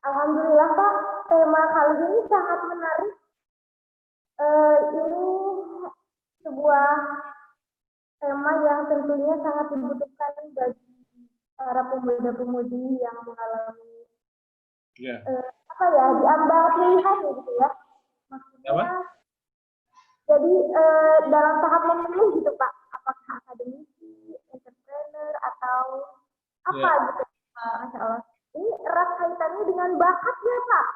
Alhamdulillah Pak, tema kali ini sangat menarik. Ini sebuah tema yang tentunya sangat dibutuhkan bagi para pemuda-pemudi yang mengalami diambang pilihan gitu ya. Maksudnya, jadi dalam tahap memilih gitu Pak, apakah akademisi, entrepreneur atau apa gitu, Masya Allah. Ini erat kaitannya dengan bakat ya Pak.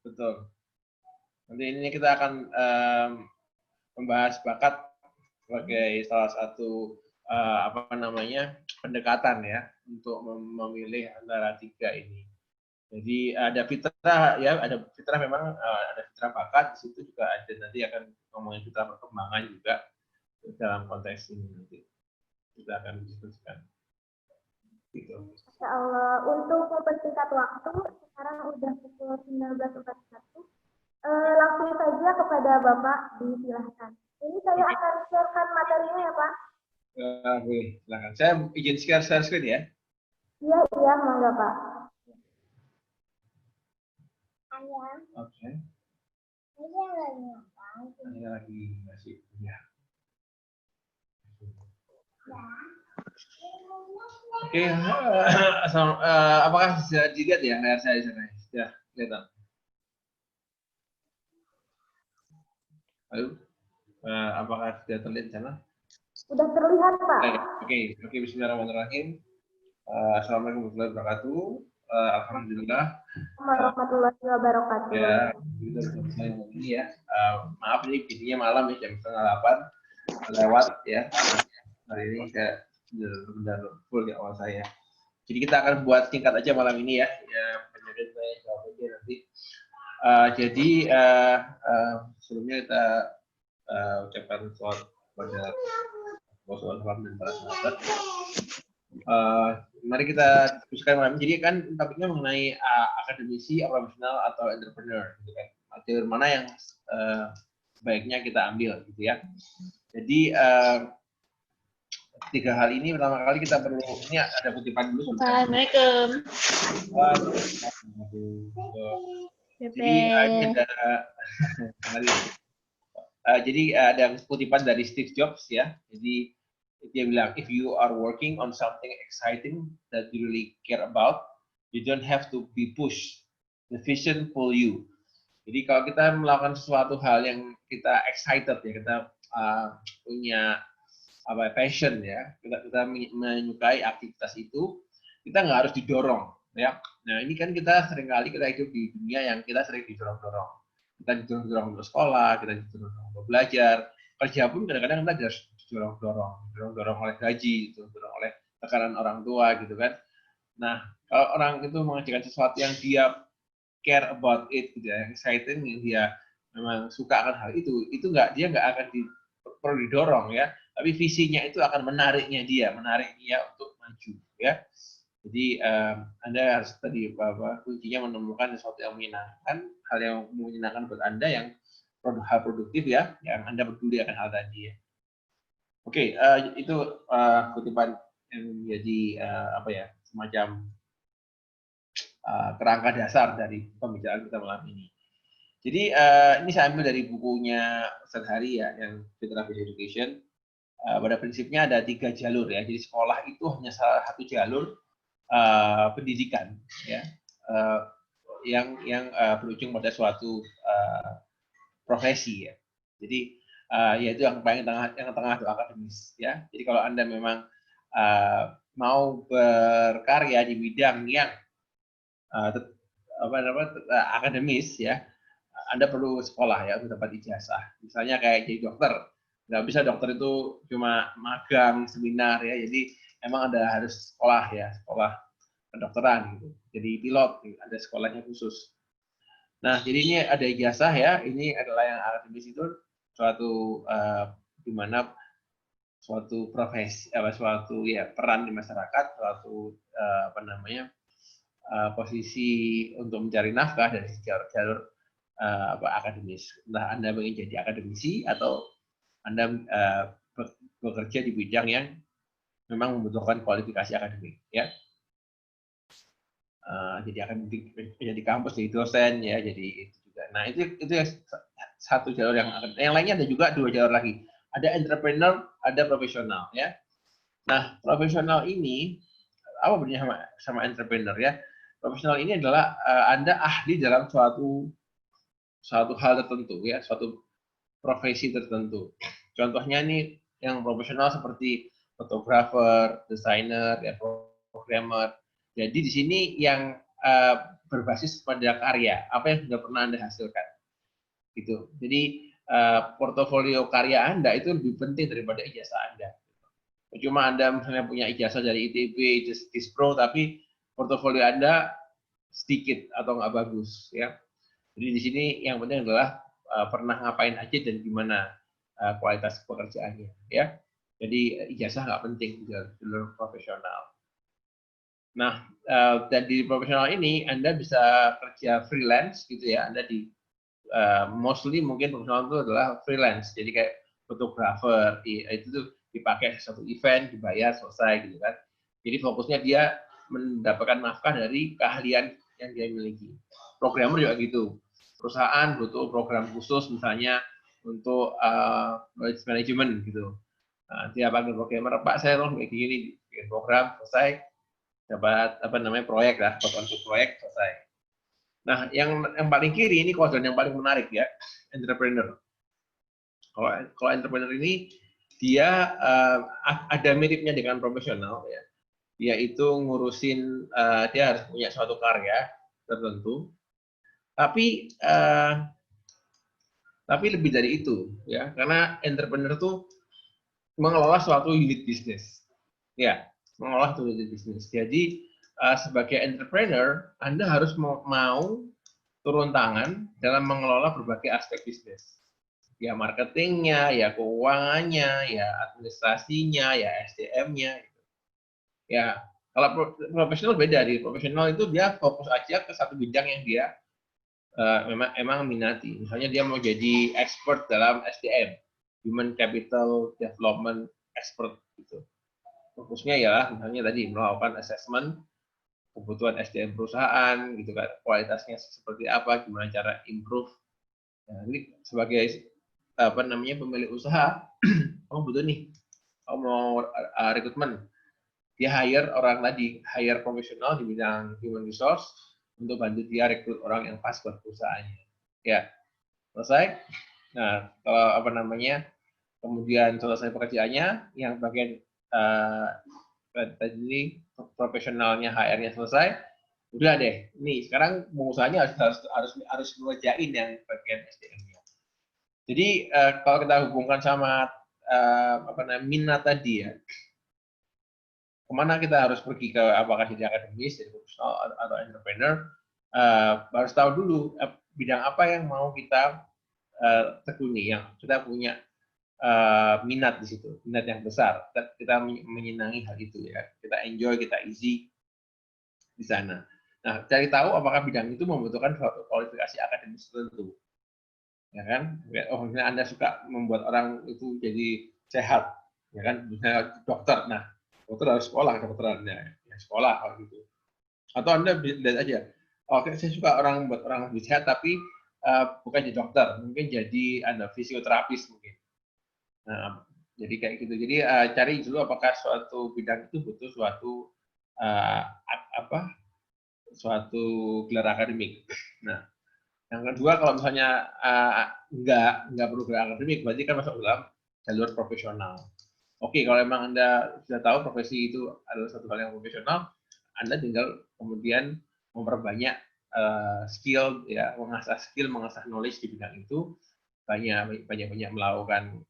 Betul. Nanti ini kita akan membahas bakat sebagai salah satu pendekatan ya untuk memilih antara tiga ini. Jadi ada fitrah ya, ada fitrah memang ada fitrah bakat, di situ juga ada, nanti akan ngomongin fitrah perkembangan juga dalam konteks ini nanti kita akan diskusikan. Gitu. Masya Allah, untuk mempersingkat waktu, sekarang udah pukul 19.41. Langsung saja kepada Bapak, disilahkan. Ini saya akan sharekan materinya ya Pak. Boleh, silakan. Saya izin share screen ya. Iya, monggo Pak. Oke. Ini lagi masih ya. Oke, apakah bisa dilihat ya layar saya di sana? Ya, kelihatan. Halo, apakah sudah terlihat di sana? Sudah terlihat Pak. Oke, bismillahirrahmanirrahim. Assalamualaikum warahmatullahi wabarakatuh. Alhamdulillah. Warahmatullahi wabarakatuh. Ya, kita bersama ini ya. Maaf ini videonya malam ya, jam 7:30 lewat ya. Hari ini saya benar full di awal saya. Jadi kita akan buat singkat aja malam ini ya. Penjelasan saya jawab aja nanti. Sebelumnya kita ucapkan selamat kepada Rasulullah dan para sahabat. Mari kita diskusikan malam ini. Jadi kan topiknya mengenai akademisi, profesional atau entrepreneur, gitu kan. Jalur mana yang sebaiknya kita ambil, gitu ya. Jadi tiga hal ini pertama kali kita perlu, ini ada kutipan dulu. Assalamualaikum. Jadi ada kutipan dari Steve Jobs ya. Jadi dia bilang, if you are working on something exciting that you really care about, you don't have to be pushed. The vision pull you. Jadi kalau kita melakukan sesuatu hal yang kita excited ya, kita punya passion ya, kita menyukai aktivitas itu, kita nggak harus didorong ya. Nah ini kan kita seringkali kita hidup di dunia yang kita sering didorong-dorong. Kita didorong-dorong untuk sekolah, kita didorong untuk belajar, kerja pun kadang-kadang kita harus didorong oleh gaji, didorong oleh tekanan orang tua gitu kan. Nah kalau orang itu mengerjakan sesuatu yang dia care about it gitu ya, excited, yang dia memang suka akan hal itu dia nggak akan perlu didorong ya, tapi visinya itu akan menarik dia untuk maju ya. Jadi Anda harus tadi kuncinya menemukan sesuatu yang menyenangkan, hal yang menyenangkan buat Anda, yang hal produktif ya, yang Anda peduli akan hal tadi ya. Oke, itu kutipan yang menjadi semacam kerangka dasar dari pembicaraan kita malam ini. Jadi ini saya ambil dari bukunya Ustadz Hari ya, yang Fitrah Based Education. Pada prinsipnya ada 3 jalur ya. Jadi sekolah itu hanya salah satu jalur pendidikan ya, yang berujung pada suatu profesi ya. Jadi yaitu yang paling tengah itu akademis ya. Jadi kalau Anda memang mau berkarya di bidang yang akademis ya, Anda perlu sekolah ya untuk dapat ijazah. Misalnya kayak jadi dokter, nggak bisa dokter itu cuma magang seminar ya. Jadi emang ada harus sekolah ya, sekolah kedokteran gitu. Jadi pilot, ada sekolahnya khusus. Nah, jadi ini ada ijazah ya. Ini adalah yang akademis itu suatu di mana suatu profesi, suatu ya peran di masyarakat, suatu posisi untuk mencari nafkah dari jalur akademis. Entah Anda ingin jadi akademisi atau Anda bekerja di bidang yang memang membutuhkan kualifikasi akademik ya. jadi akan jadi kampus, jadi dosen ya, jadi itu juga. Nah itu satu jalur yang lainnya ada juga 2 jalur lagi. Ada entrepreneur, ada profesional ya. Nah profesional ini apa bedanya sama entrepreneur ya? Profesional ini adalah Anda ahli dalam suatu hal tertentu ya, suatu profesi tertentu. Contohnya nih yang profesional seperti fotografer, desainer, ya, programmer. Jadi di sini yang berbasis pada karya, apa yang sudah pernah Anda hasilkan. Gitu. Jadi portofolio karya Anda itu lebih penting daripada ijazah Anda. Cuma Anda misalnya punya ijazah dari ITB, Dispro, tapi portofolio Anda sedikit atau nggak bagus ya. Jadi di sini yang penting adalah pernah ngapain aja dan gimana kualitas pekerjaannya ya. Jadi ijazah nggak penting di jalur profesional. Nah, dan di profesional ini Anda bisa kerja freelance gitu ya. Anda di mostly mungkin profesional itu adalah freelance. Jadi kayak fotografer itu tuh dipakai satu event, dibayar, selesai gitu kan. Jadi fokusnya dia mendapatkan nafkah dari keahlian yang dia miliki. Programmer juga gitu. Perusahaan butuh program khusus misalnya untuk knowledge management gitu. Nah, dia panggil programmer, Pak saya loh kayak gini, bikin program selesai, dapat proyek lah, output proyek selesai. Nah, yang paling kiri ini kuadran yang paling menarik ya, entrepreneur. Kalau entrepreneur ini dia ada miripnya dengan profesional ya. Dia itu ngurusin dia harus punya suatu karya tertentu. Tapi lebih dari itu ya, karena entrepreneur itu mengelola suatu unit bisnis. Ya, mengelola suatu unit bisnis. Jadi sebagai entrepreneur, Anda harus mau turun tangan dalam mengelola berbagai aspek bisnis. Ya marketingnya, ya keuangannya, ya administrasinya, ya SDM-nya. Ya, kalau profesional beda. Di profesional itu dia fokus aja ke satu bidang yang dia memang minati. Misalnya dia mau jadi expert dalam SDM, Human Capital Development Expert gitu. Fokusnya ya misalnya tadi melakukan assessment kebutuhan SDM perusahaan gitu kan, kualitasnya seperti apa, gimana cara improve. Nah, ini sebagai pemilik usaha, kamu butuh nih, kamu mau rekrutmen, dia hire profesional di bidang human resource untuk bantu dia rekrut orang yang pas buat perusahaannya. Ya, selesai. Nah, kalau kemudian selesai pekerjaannya, yang bagian tadi profesionalnya HR-nya selesai, udah deh. Nih sekarang pengusahanya harus ngerjain yang bagian SDM-nya. Jadi kalau kita hubungkan sama minat tadi ya, kemana kita harus pergi, ke apakah jadi akademis, jadi profesional atau entrepreneur, harus tahu dulu bidang apa yang mau kita tekuni, yang kita punya minat di situ, minat yang besar, kita menyenangi hal itu ya, kita enjoy, kita easy di sana. Nah, cari tahu apakah bidang itu membutuhkan suatu kualifikasi akademis tertentu, ya kan? Oh, misalnya Anda suka membuat orang itu jadi sehat, ya kan? Misalnya dokter, nah dokter harus sekolah kedokterannya, ya sekolah kalau gitu. Atau Anda lihat aja, oke, saya suka membuat orang lebih sehat, tapi bukan jadi dokter, mungkin jadi fisioterapis mungkin. Nah, jadi kayak gitu. Jadi cari dulu apakah suatu bidang itu butuh suatu gelar akademik. Nah, yang kedua kalau misalnya nggak perlu gelar akademik, berarti kan masuk dalam jalur profesional. Oke, kalau memang Anda sudah tahu profesi itu adalah satu hal yang profesional, Anda tinggal kemudian memperbanyak skill, ya, mengasah knowledge di bidang itu, banyak melakukan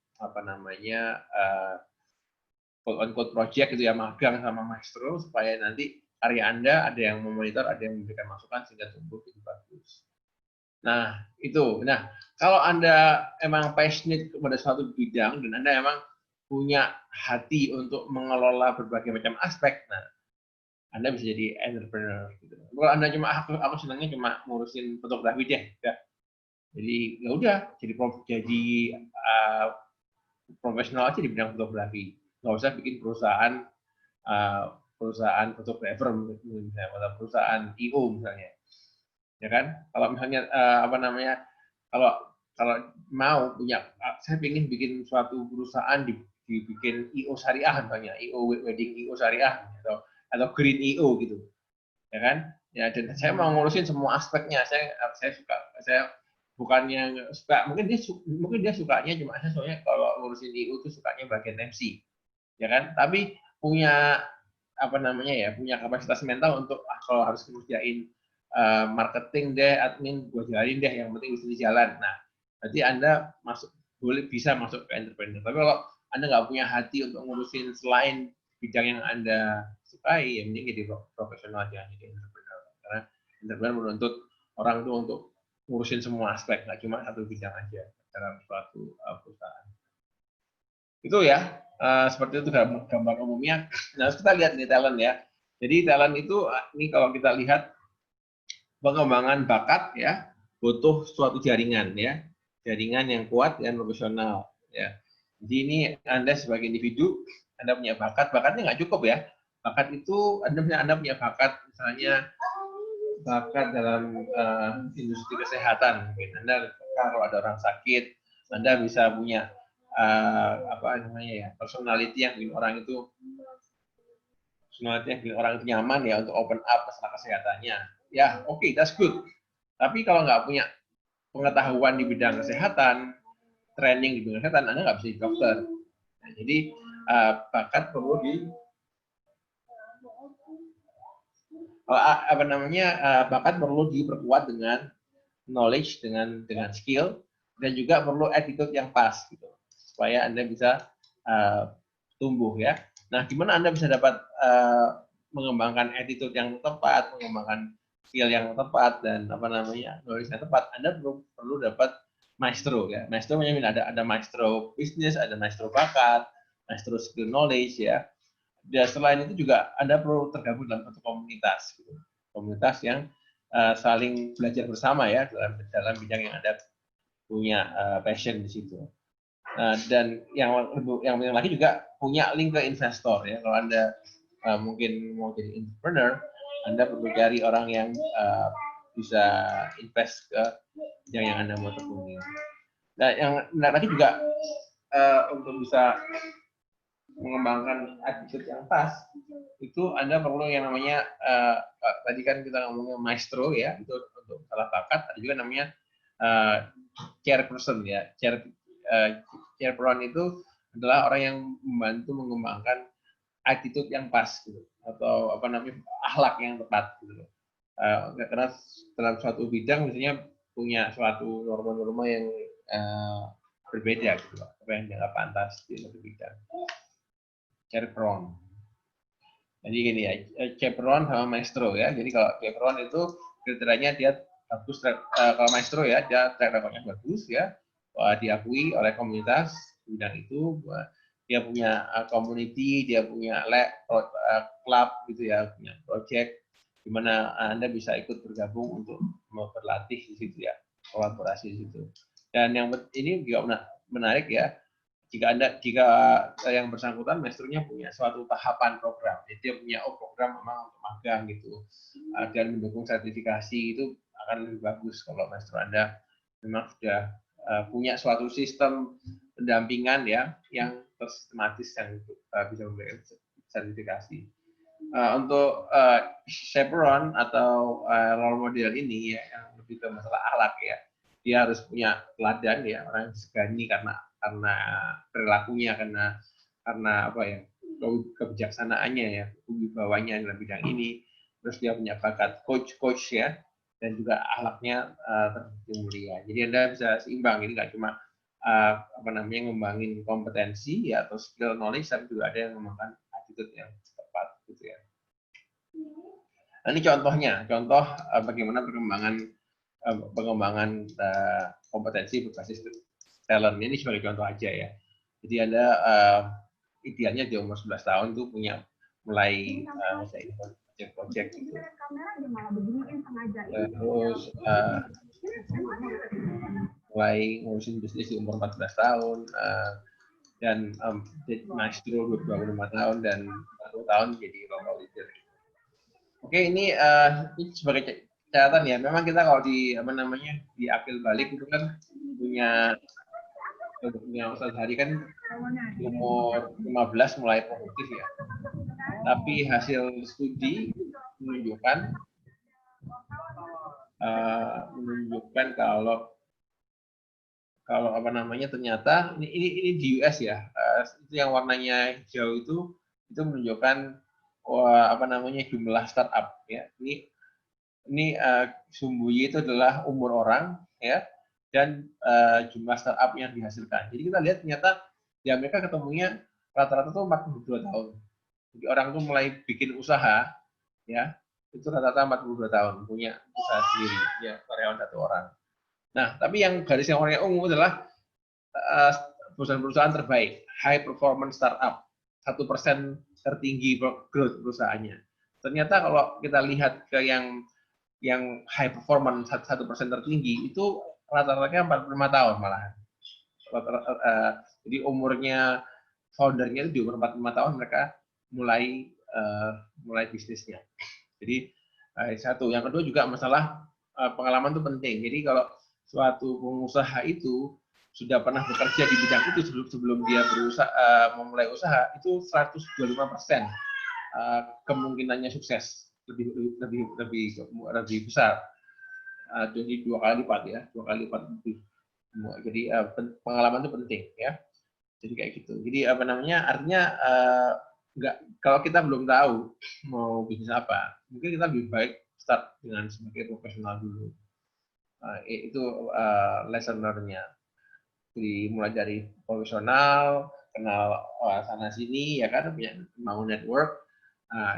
quote-unquote project gitu ya, magang sama maestro, supaya nanti karya Anda ada yang memonitor, ada yang memberikan masukan sehingga tumbuh jadi bagus. Nah, itu. Nah, kalau Anda emang passionate kepada suatu bidang dan Anda emang punya hati untuk mengelola berbagai macam aspek, nah, Anda bisa jadi entrepreneur gitu. Kalau Anda aku senangnya cuma ngurusin fotografi deh, ya. Jadi ya udah jadi profesional aja di bidang fotografi, nggak usah bikin perusahaan perusahaan fotografer misalnya, atau perusahaan IO misalnya, ya kan? Kalau misalnya kalau kalau mau punya, saya ingin bikin suatu perusahaan dibikin IO syariah misalnya, IO wedding IO syariah atau green IO gitu, ya kan? Ya, dan saya mau ngurusin semua aspeknya. Saya bukannya suka, mungkin dia sukanya cuma saya soalnya kalau ngurusin IO itu sukanya bagian MC, ya kan? Tapi punya punya kapasitas mental untuk kalau harus ngerjain marketing deh, admin, gue jalanin deh, yang penting bisnis jalan. Nah, berarti Anda bisa masuk ke entrepreneur. Tapi kalau Anda nggak punya hati untuk ngurusin selain bidang yang Anda sukai, ya mending jadi profesional aja, jadi entrepreneur. Karena entrepreneur menuntut orang tuh untuk ngurusin semua aspek, nggak cuma satu bidang aja dalam suatu perusahaan. Itu ya, seperti itu gambar umumnya. Nah, kita lihat nih talent ya. Jadi talent itu, ini kalau kita lihat pengembangan bakat ya, butuh suatu jaringan ya, jaringan yang kuat dan profesional ya. Jadi ini Anda sebagai individu, Anda punya bakatnya nggak cukup ya. Bakat itu Anda punya bakat, misalnya bakat dalam industri kesehatan, mungkin Anda kalau ada orang sakit, Anda bisa punya personality yang bikin orang itu nyaman ya untuk open up masalah kesehatannya. Ya, oke, that's good. Tapi kalau nggak punya pengetahuan di bidang kesehatan, training di bidang kesehatan, Anda nggak bisa jadi dokter. Nah, jadi bakat perlu bakat perlu diperkuat dengan knowledge, dengan skill, dan juga perlu attitude yang pas gitu, supaya Anda bisa tumbuh ya. Nah, gimana Anda bisa dapat mengembangkan attitude yang tepat, mengembangkan skill yang tepat, dan knowledge yang tepat? Anda perlu dapat maestro ya. Maestro ada maestro bisnis, ada maestro bakat, maestro skill knowledge ya. Dan selain itu juga Anda perlu tergabung dalam satu komunitas gitu. Komunitas yang saling belajar bersama ya dalam bidang yang Anda punya passion di situ. Dan yang penting lagi juga punya link ke investor ya. Kalau Anda mungkin mau jadi entrepreneur, Anda perlu cari orang yang bisa invest ke yang Anda mau tekuni. Nah, yang menarik lagi juga untuk bisa mengembangkan attitude yang pas, itu Anda perlu yang namanya tadi kan kita ngomongnya maestro ya, itu untuk salah bakat. Ada juga namanya chairperson ya. Chairperson itu adalah orang yang membantu mengembangkan attitude yang pas gitu, atau akhlak yang tepat gitu. Karena dalam suatu bidang misalnya punya suatu norma-norma yang berbeda gitu, apa yang dianggap pantas di suatu bidang. Chaperone. Jadi gini ya, chaperone sama maestro ya. Jadi kalau chaperone itu kriterianya dia bagus, kalau maestro ya dia track recordnya bagus ya, diakui oleh komunitas bidang itu, dia punya community, dia punya club gitu ya, punya project di mana Anda bisa ikut bergabung untuk berlatih di situ ya, kolaborasi di situ. Dan yang ini juga menarik ya, jika yang bersangkutan maestronya punya suatu tahapan program, jadi dia punya program memang untuk magang gitu, dan mendukung sertifikasi, itu akan lebih bagus kalau maestro Anda memang sudah punya suatu sistem pendampingan ya yang tersistematis yang bisa memberikan sertifikasi. Untuk chaperone atau role model ini ya, yang lebih ke masalah akhlak ya, dia harus punya teladan ya, orang yang segani karena perilakunya, karena kebijaksanaannya ya, wibawanya dalam bidang ini. Terus dia punya bakat coach ya, dan juga akhlaknya terbukti mulia. Jadi Anda bisa seimbang, ini nggak cuma ngembangin kompetensi ya atau skill knowledge, tapi juga ada yang mengembangkan attitude yang tepat gitu ya. Nah, ini contoh bagaimana pengembangan kompetensi berbasis talent. Ini sebagai contoh aja ya. Jadi Anda idealnya di umur 11 tahun itu mulai project gitu. Terus mulai ngurusin bisnis di umur 14 tahun, dan jadi maestro 25 tahun, dan 40 tahun jadi role model Oke, ini sebagai catatan ya. Memang kita kalau di apa namanya di akil balik itu kan punya Ustadz Hari kan umur 15 mulai produktif ya. Tapi hasil studi menunjukkan kalau apa namanya ternyata ini di US ya, itu yang warnanya hijau itu menunjukkan apa namanya jumlah startup ya. Ini sumbunya itu adalah umur orang ya dan jumlah startup yang dihasilkan. Jadi kita lihat ternyata di Amerika ketemunya rata-rata tuh 42 tahun. Jadi orang tuh mulai bikin usaha ya itu rata-rata 42 tahun punya usaha sendiri ya karyawan satu orang. Nah, tapi yang garis yang warnanya ungu adalah perusahaan-perusahaan terbaik, high performance startup, 1% tertinggi growth perusahaannya. Ternyata kalau kita lihat ke yang high performance 1% tertinggi itu rata-ratanya 45 tahun malahan. Jadi umurnya foundernya itu di umur 45 tahun mereka mulai bisnisnya. Jadi satu, yang kedua juga masalah pengalaman itu penting. Jadi kalau suatu pengusaha itu sudah pernah bekerja di bidang itu sebelum dia memulai usaha itu 125% kemungkinannya sukses lebih besar. Jadi 2 kali lipat ya, 2 kali lipat lebih. Jadi pengalaman itu penting ya. Jadi kayak gitu. Jadi apa namanya artinya kalau kita belum tahu mau bisnis apa, mungkin kita lebih baik start dengan sebagai profesional dulu. Itu lesson learn-nya. Jadi mulai dari profesional, kenal sana sini, ya kan, mau network.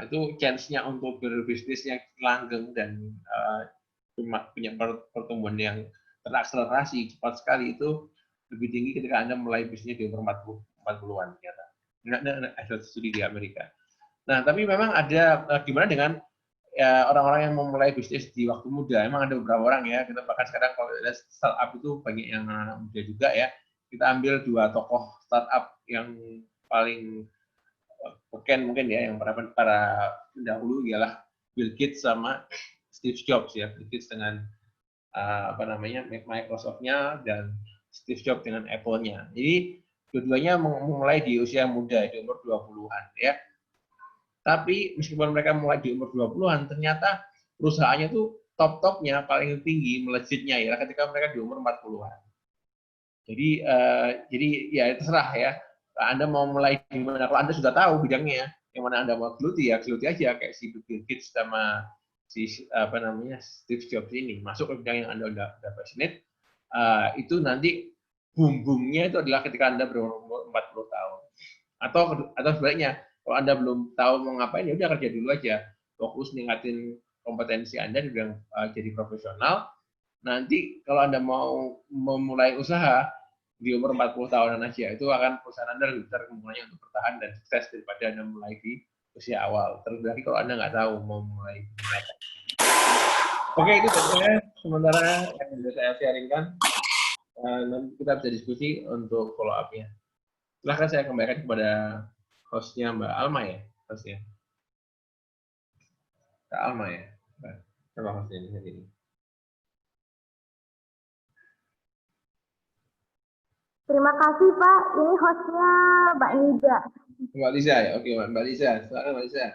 Itu chance-nya untuk berbisnisnya langgeng dan punya pertumbuhan yang terakselerasi cepat sekali itu lebih tinggi ketika Anda mulai bisnis di umur 40-an ternyata. Hasil studi di Amerika. Nah, tapi memang ada gimana dengan orang-orang yang memulai bisnis di waktu muda. Emang ada beberapa orang ya, kita bahkan sekarang kalau ada startup itu banyak yang anak muda juga ya. Kita ambil 2 tokoh startup yang paling beken mungkin ya, yang para pendahulu ialah Bill Gates sama Steve Jobs ya. Bill Gates dengan apa namanya Microsoft-nya dan Steve Jobs dengan Apple-nya. Jadi dua-duanya memulai di usia muda, di umur 20-an ya. Tapi meskipun mereka mulai di umur 20-an, ternyata perusahaannya tuh top-topnya paling tinggi melejitnya ya ketika mereka di umur 40-an. Jadi ya terserah ya. Anda mau mulai di mana, kalau Anda sudah tahu bidangnya, yang mana Anda mau geluti ya geluti aja kayak si Bill Gates sama si apa namanya Steve Jobs ini masuk ke bidang yang Anda udah passionate. Itu nanti boom-boomnya itu adalah ketika Anda berumur 40 tahun. Atau sebaliknya, kalau Anda belum tahu mau ngapain, ya udah kerja dulu aja. Fokus ningkatin kompetensi Anda di bidang jadi profesional. Nanti kalau Anda mau memulai usaha di umur 40 tahunan aja, itu akan perusahaan Anda lebih besar kemungkinannya untuk bertahan dan sukses daripada Anda mulai di usia awal. Terlebih lagi kalau Anda nggak tahu mau mulai. Oke, itu saja sementara yang bisa saya sharingkan. Nanti kita bisa diskusi untuk follow up-nya. Silahkan saya kembalikan kepada hostnya Mbak Alma ya, hostnya. Mbak Alma ya. Coba hostnya di sini. Terima kasih Pak, ini hostnya Mbak Niza. Mbak Liza ya, oke Mbak Liza, silakan Mbak Liza.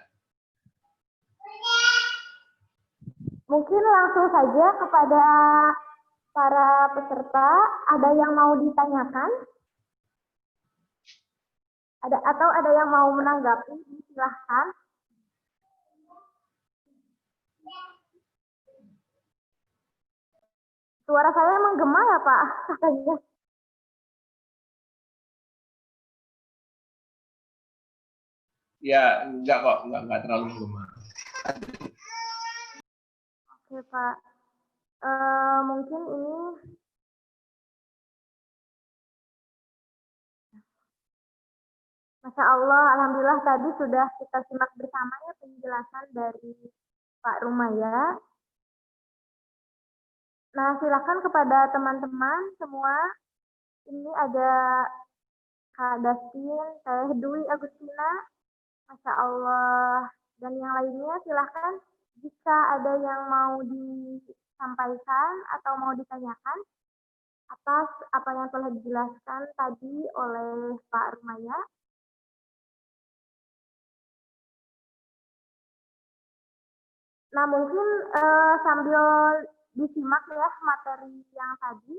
Mungkin langsung saja kepada para peserta, ada yang mau ditanyakan? Atau ada yang mau menanggapi? Silahkan. Suara saya menggema ya Pak? Katanya. Ya, enggak kok, enggak terlalu menggema. Oke Pak. Mungkin ini Masya Allah, Alhamdulillah tadi sudah kita simak bersama ya penjelasan dari Pak Rumaya. Nah, silakan kepada teman-teman semua. Ini ada Kak Dastin, Teh Dwi Agustina, Masya Allah, dan yang lainnya silahkan jika ada yang mau disampaikan atau mau ditanyakan atas apa yang telah dijelaskan tadi oleh Pak Rumaya. Nah, mungkin sambil disimak ya materi yang tadi.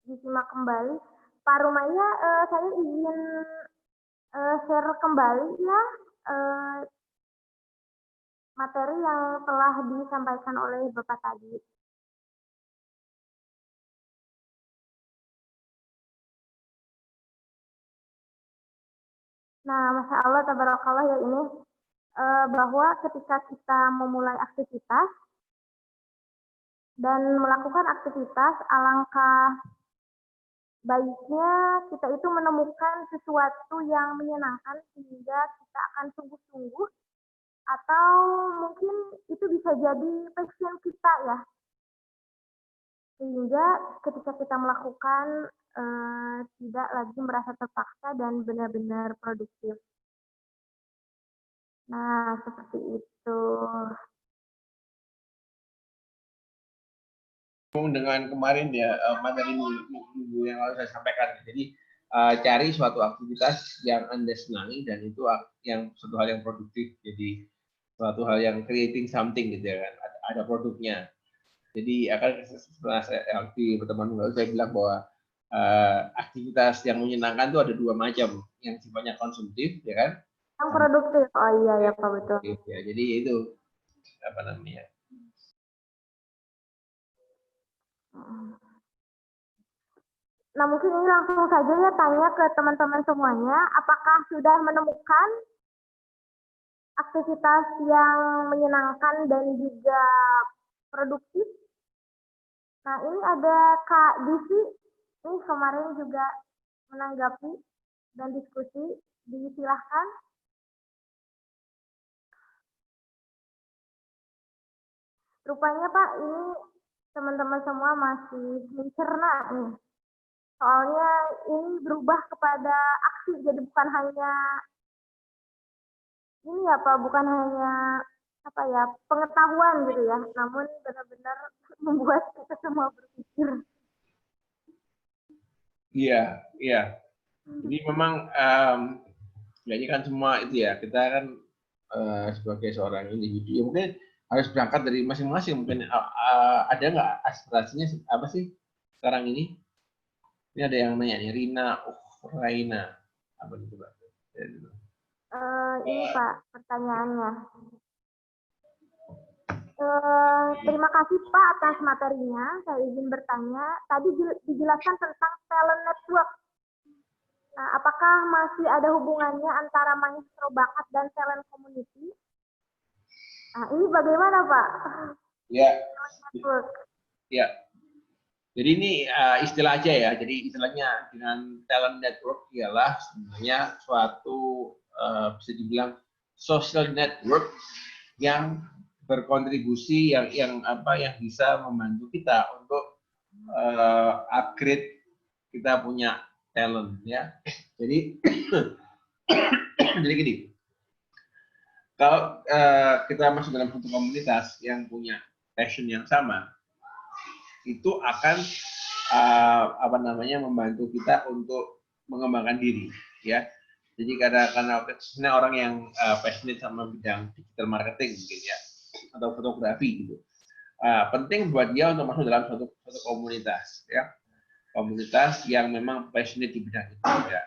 Disimak kembali. Pak Rumaya, saya izin share kembali ya materi yang telah disampaikan oleh Bapak tadi. Nah, Masya Allah, tabarakallah ya ini, bahwa ketika kita memulai aktivitas dan melakukan aktivitas, alangkah baiknya kita itu menemukan sesuatu yang menyenangkan sehingga kita akan sungguh-sungguh, atau mungkin itu bisa jadi passion kita ya, sehingga ketika kita melakukan tidak lagi merasa terpaksa dan benar-benar produktif. Nah, seperti itu. Dengan kemarin ya materi minggu yang lalu saya sampaikan. Jadi cari suatu aktivitas yang Anda senangi dan itu yang suatu hal yang produktif. Jadi suatu hal yang creating something gitu ya kan. Ada produknya. Jadi akan setelah saya di pertemuan lalu saya bilang bahwa aktivitas yang menyenangkan itu ada dua macam, yang sifatnya konsumtif ya kan. Yang produktif. Oh iya ya Pak, betul. Ya, jadi itu apa namanya? Nah, mungkin ini langsung saja ya tanya ke teman-teman semuanya, apakah sudah menemukan aktivitas yang menyenangkan dan juga produktif? Nah, ini ada Kak Disi, ini kemarin juga menanggapi dan diskusi, disilahkan. Rupanya Pak, ini teman-teman semua masih mencerna nih. Soalnya ini berubah kepada aksi, jadi bukan hanya ini ya Pak, bukan hanya apa ya pengetahuan gitu ya, namun benar-benar membuat kita semua berpikir. Iya, iya. Jadi memang ya ini kan semua itu ya, kita kan sebagai seorang individu ya mungkin harus berangkat dari masing-masing. Mungkin ada nggak aspirasinya apa sih sekarang ini? Ini ada yang nanya nih, Rina Raina apa itu Pak? Ini Pak pertanyaannya. Terima kasih Pak atas materinya. Saya izin bertanya. Tadi dijelaskan tentang talent network. Nah, apakah masih ada hubungannya antara maestro bakat dan talent community? Nah, ini bagaimana Pak? Ya. Ya. Jadi ini istilah aja ya. Jadi istilahnya dengan talent network ialah sebenarnya suatu bisa dibilang social network yang berkontribusi yang bisa membantu kita untuk upgrade kita punya talent ya. Jadi jadi gini, kalau kita masuk dalam satu komunitas yang punya passion yang sama, itu akan membantu kita untuk mengembangkan diri ya. Jadi karena orang yang passionate sama bidang digital marketing mungkin ya, atau fotografi gitu, penting buat dia untuk masuk dalam suatu komunitas ya, komunitas yang memang passionate di bidang itu ya.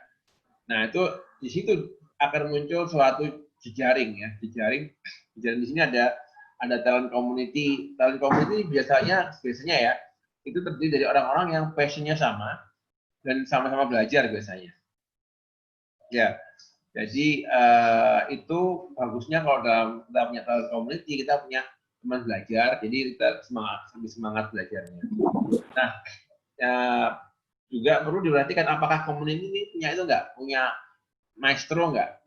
Nah itu di situ akan muncul suatu jejaring ya, jejaring di sini ada talent community biasanya ya itu terdiri dari orang-orang yang passionnya sama dan sama-sama belajar biasanya ya. Jadi itu bagusnya kalau kita punya talent community, kita punya teman belajar, jadi kita lebih semangat belajarnya. Nah juga perlu diperhatikan apakah community ini punya maestro nggak.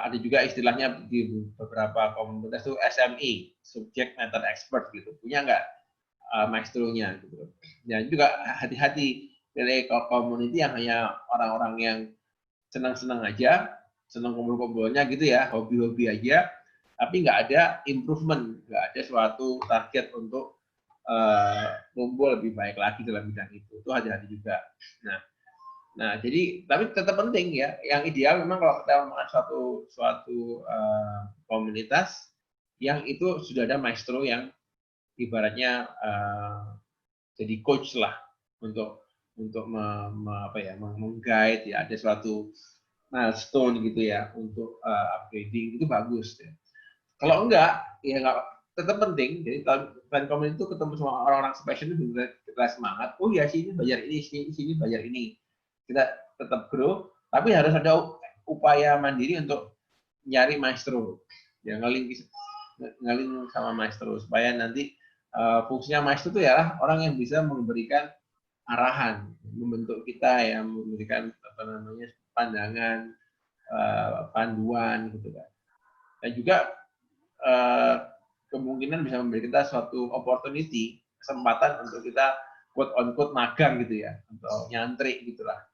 Ada juga istilahnya di beberapa komunitas itu SME, subject matter expert gitu, punya nggak maestronya gitu. Dan juga hati-hati pilih community yang hanya orang-orang yang senang-senang aja senang kumpul-kumpulnya gitu ya, hobi-hobi aja, tapi nggak ada improvement, nggak ada suatu target untuk kumpul lebih baik lagi dalam bidang itu hati-hati juga. Nah, jadi tapi tetap penting ya. Yang ideal memang kalau kita memang suatu komunitas yang itu sudah ada maestro yang ibaratnya jadi coach lah untuk meng-guide ya, ada suatu milestone gitu ya untuk upgrading, itu bagus ya. Kalau enggak ya enggak, tetap penting. Jadi plan community itu ketemu sama orang-orang passion itu kita semangat. Oh ya, sini bayar ini, sini bayar ini. Kita tetap grow, tapi harus ada upaya mandiri untuk nyari maestro. Ya, ngeling sama maestro supaya nanti fungsinya maestro itu ya orang yang bisa memberikan arahan, membentuk kita ya, memberikan pandangan, panduan gitu kan. Dan juga kemungkinan bisa memberi kita suatu opportunity, kesempatan untuk kita quote on quote magang gitu ya, untuk nyantri gitulah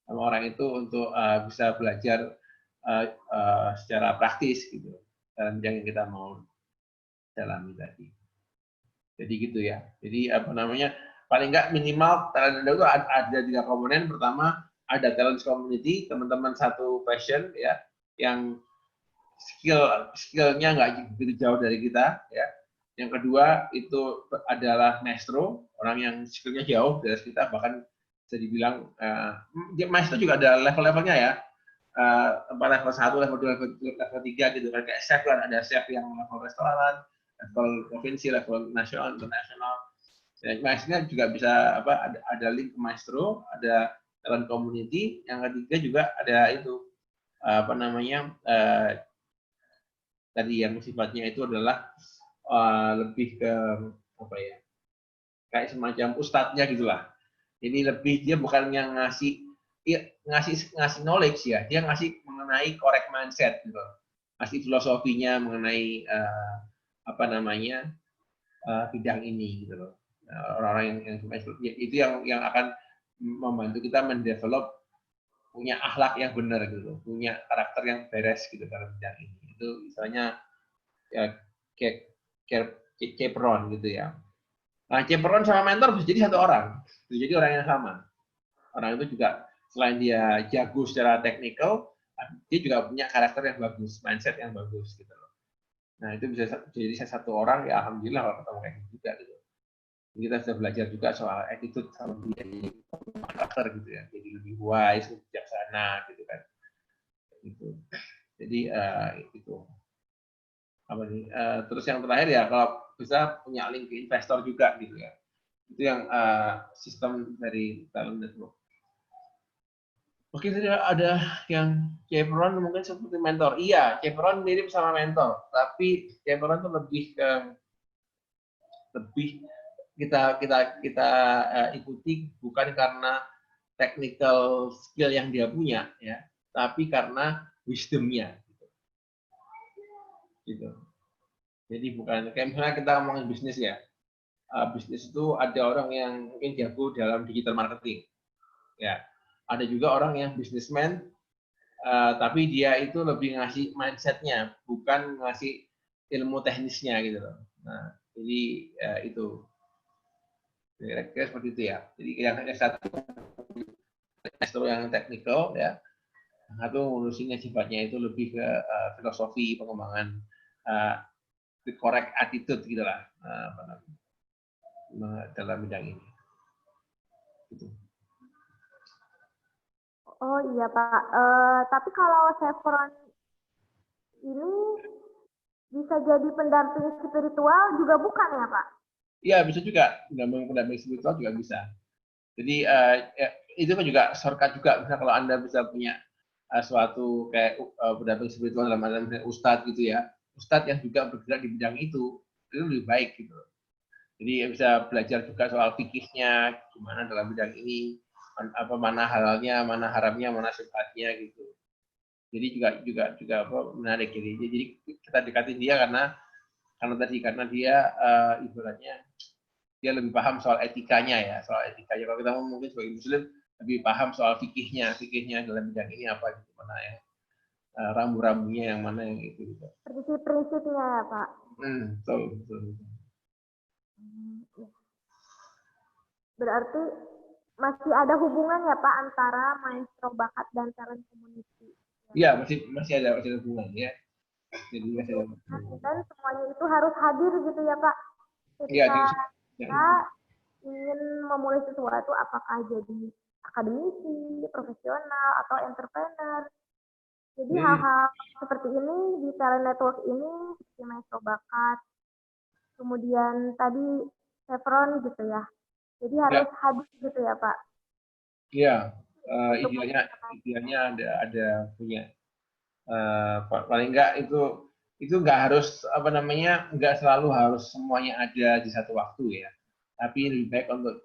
sama orang itu untuk bisa belajar secara praktis gitu dalam yang kita mau dalami tadi. Jadi gitu ya. Jadi paling nggak minimal talent itu ada 3 komponen. Pertama ada talent community, teman-teman satu passion ya, yang skillnya nggak begitu jauh dari kita ya. Yang kedua itu adalah maestro, orang yang skillnya jauh dari kita, bahkan bisa dibilang maestro juga ada level-levelnya ya. Level 1, level 2, level 3 gitu kan. Kayak chef kan, ada chef yang level restoran, level provinsi, level nasional, internasional. Dan maestronya juga bisa ada link ke maestro, ada talent community. Yang ketiga juga ada itu tadi yang sifatnya itu adalah lebih ke kayak semacam ustadznya gitulah. Ini lebih dia bukan yang ngasih knowledge ya, dia ngasih mengenai correct mindset gitu, ngasih filosofinya mengenai bidang ini gitu loh. Orang-orang yang itu yang akan membantu kita mendevelop punya akhlak yang benar gitu, punya karakter yang beres gitu dalam bidang ini. Itu misalnya ya, chaperone gitu ya. Nah, chaperone sama mentor bisa jadi satu orang, bisa jadi orang yang sama. Orang itu juga selain dia jago secara teknikal, dia juga punya karakter yang bagus, mindset yang bagus gitu loh. Nah, itu bisa jadi satu orang ya, alhamdulillah kalau ketemu kayak gitu juga gitu. Kita sudah belajar juga soal attitude sama dia, karakter gitu ya, jadi lebih wise, bijaksana gitu kan. Gitu. Jadi itu terus yang terakhir ya, kalau bisa punya link ke investor juga gitu ya. Itu yang sistem dari talent network. Oke, tadi ada yang chaperone mungkin seperti mentor. Iya, chaperone mirip sama mentor, tapi chaperone itu lebih kita ikuti bukan karena technical skill yang dia punya ya, tapi karena wisdomnya. Gitu. Jadi bukan kayak misalnya kita ngomongin bisnis ya. Bisnis itu ada orang yang mungkin jago dalam digital marketing. Ya. Ada juga orang yang bisnismen tapi dia itu lebih ngasih mindsetnya, bukan ngasih ilmu teknisnya gitu loh. Nah, jadi itu kira-kira seperti itu ya. Jadi yang satu yang teknikal ya, satu ngurusinnya sifatnya itu lebih ke filosofi pengembangan the correct attitude gitu lah dalam bidang ini. Gitu. Oh iya Pak, tapi kalau Chevron ini bisa jadi pendamping spiritual juga bukan ya Pak? Iya bisa juga, pendamping spiritual juga bisa. Jadi itu kan juga shortcut juga, misalnya kalau Anda bisa punya suatu kayak pendamping spiritual dalam artian ustadz gitu ya, ustadz yang juga bergerak di bidang itu lebih baik gitu. Jadi bisa belajar juga soal fikihnya, gimana dalam bidang ini, mana halalnya, mana haramnya, mana syubhatnya gitu. Jadi juga menarik. Jadi kita dekatin dia karena dia ibaratnya dia lebih paham soal etikanya ya, soal etikanya. Kalau kita mungkin sebagai muslim lebih paham soal fikihnya dalam bidang ini apa gitu, mana ya rambu-rambunya yang mana yang itu. Gitu. Prinsip-prinsipnya ya Pak. Betul, betul. Berarti masih ada hubungan ya Pak antara maestro bakat dan talent community. Iya, masih ada hubungan ya. Jadi masih ada. Dan semuanya itu harus hadir gitu ya Pak. Iya, Ketika kita ingin memulai sesuatu, apakah jadi akademisi, profesional, atau entrepreneur. Jadi hal-hal seperti ini di talent network ini seperti maestro bakat, kemudian tadi Chevron gitu ya. Jadi harus hadir gitu ya Pak. Iya, idealnya ada punya paling enggak itu nggak harus nggak selalu harus semuanya ada di satu waktu ya, tapi lebih baik untuk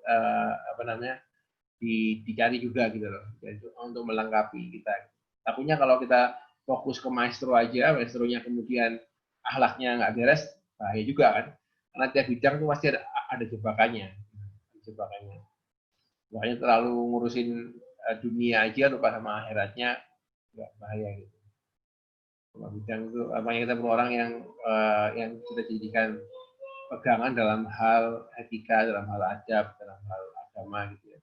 dicari juga gitu loh, untuk melengkapi kita. Takutnya kalau kita fokus ke maestro aja, maestronya kemudian akhlaknya nggak beres, bahaya juga kan, karena tiap bidang tuh pasti ada jebakannya. Makanya terlalu ngurusin dunia aja lupa sama akhiratnya, nggak bahaya gitu. Bidang itu kita perlu orang yang kita jadikan pegangan dalam hal etika, dalam hal adab, dalam hal agama gitu ya.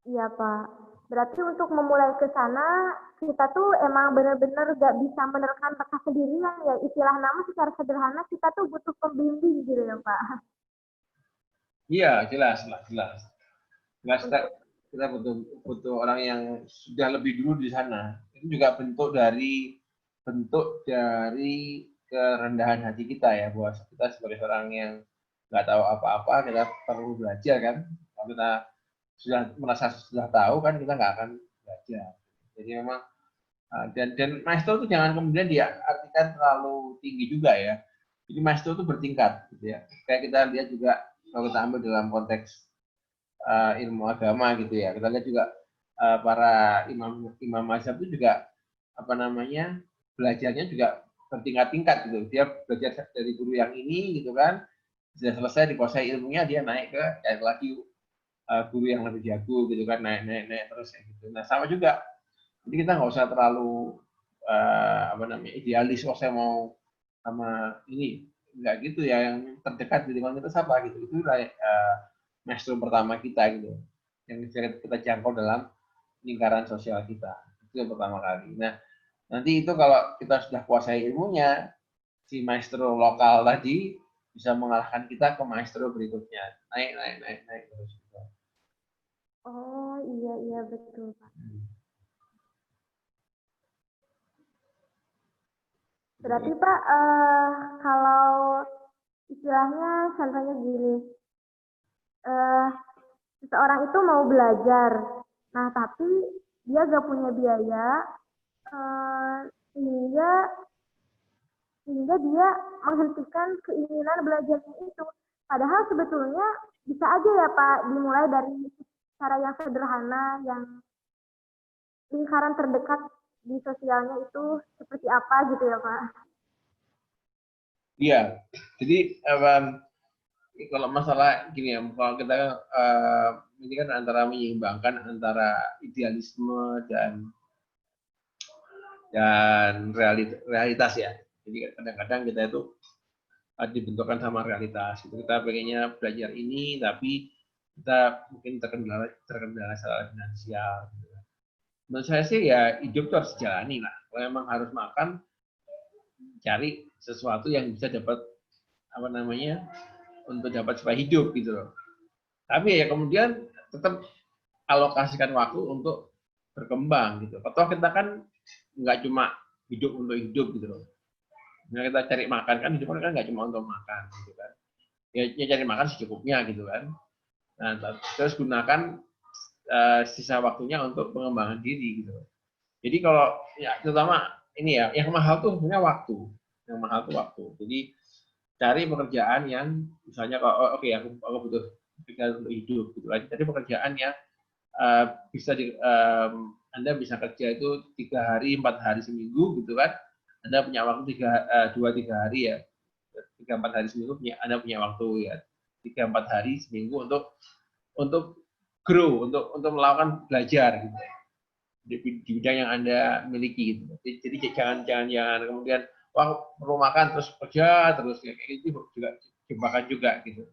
Iya Pak. Berarti untuk memulai ke sana kita tuh emang benar-benar gak bisa menerka sendirian ya. Istilah nama secara sederhana kita tuh butuh pembimbing gitu ya Pak. Iya, jelas. Kita butuh orang yang sudah lebih dulu di sana. Itu juga bentuk dari kerendahan hati kita ya, bahwa kita sebagai orang yang nggak tahu apa-apa, kita perlu belajar kan. Kalau kita sudah tahu kan, kita nggak akan belajar. Jadi memang dan maestro itu jangan kemudian diartikan terlalu tinggi juga ya. Jadi maestro itu bertingkat gitu ya. Kayak kita lihat juga kalau kita ambil dalam konteks ilmu agama gitu ya. Kita lihat juga para imam mazhab itu juga belajarnya juga bertingkat-tingkat gitu. Dia belajar dari guru yang ini gitu kan. Sudah selesai dikuasai ilmunya, dia naik ke cari lagi guru yang lebih jago gitu kan, naik terus kayak gitu. Nah sama juga. Jadi kita nggak usah terlalu idealis. Saya mau sama ini, nggak gitu ya. Yang terdekat di lingkungan kita siapa gitu. Itu maestro pertama kita gitu, yang kita jangkau dalam lingkaran sosial kita. Itu yang pertama kali. Nah, nanti itu kalau kita sudah kuasai ilmunya, si maestro lokal tadi bisa mengalahkan kita ke maestro berikutnya. Naik terus. Oh iya betul Pak. Berarti Pak, kalau istilahnya contohnya gini, seseorang itu mau belajar, nah tapi dia gak punya biaya, sehingga dia menghentikan keinginan belajarnya itu. Padahal sebetulnya bisa aja ya Pak, dimulai dari cara yang sederhana, yang lingkaran terdekat di sosialnya itu seperti apa gitu ya Pak. Iya, jadi kalau masalah gini ya, kalau kita ini kan antara menyeimbangkan antara idealisme dan realitas ya. Jadi kadang-kadang kita itu dibenturkan sama realitas. Kita pengennya belajar ini, tapi kita mungkin terkendala secara finansial. Menurut saya sih ya hidup itu harus dijalani lah. Kalau memang harus makan, cari sesuatu yang bisa dapat untuk dapat supaya hidup gitu loh. Tapi ya kemudian tetap alokasikan waktu untuk berkembang gitu. Atau kita kan nggak cuma hidup untuk hidup gitu loh. Nah, kita cari makan kan, hidup kan nggak cuma untuk makan gitu kan. Ya cari makan secukupnya gitu kan. Nah, terus gunakan sisa waktunya untuk pengembangan diri gitu. Jadi kalau ya terutama ini ya, yang mahal tuh sebenarnya waktu. Yang mahal tuh waktu. Jadi cari pekerjaan yang misalnya kalau oke, aku butuh untuk hidup gitu aja. Cari pekerjaan yang bisa Anda bisa kerja itu 3 hari 4 hari seminggu gitu kan. Anda punya waktu 2-3 hari ya, 3-4 hari seminggu Anda punya waktu ya 3-4 hari seminggu untuk grow, untuk melakukan belajar gitu. di bidang yang Anda miliki gitu. Jadi jangan kemudian wah perlu makan terus kerja terus kayak gitu juga jebakan juga gitu.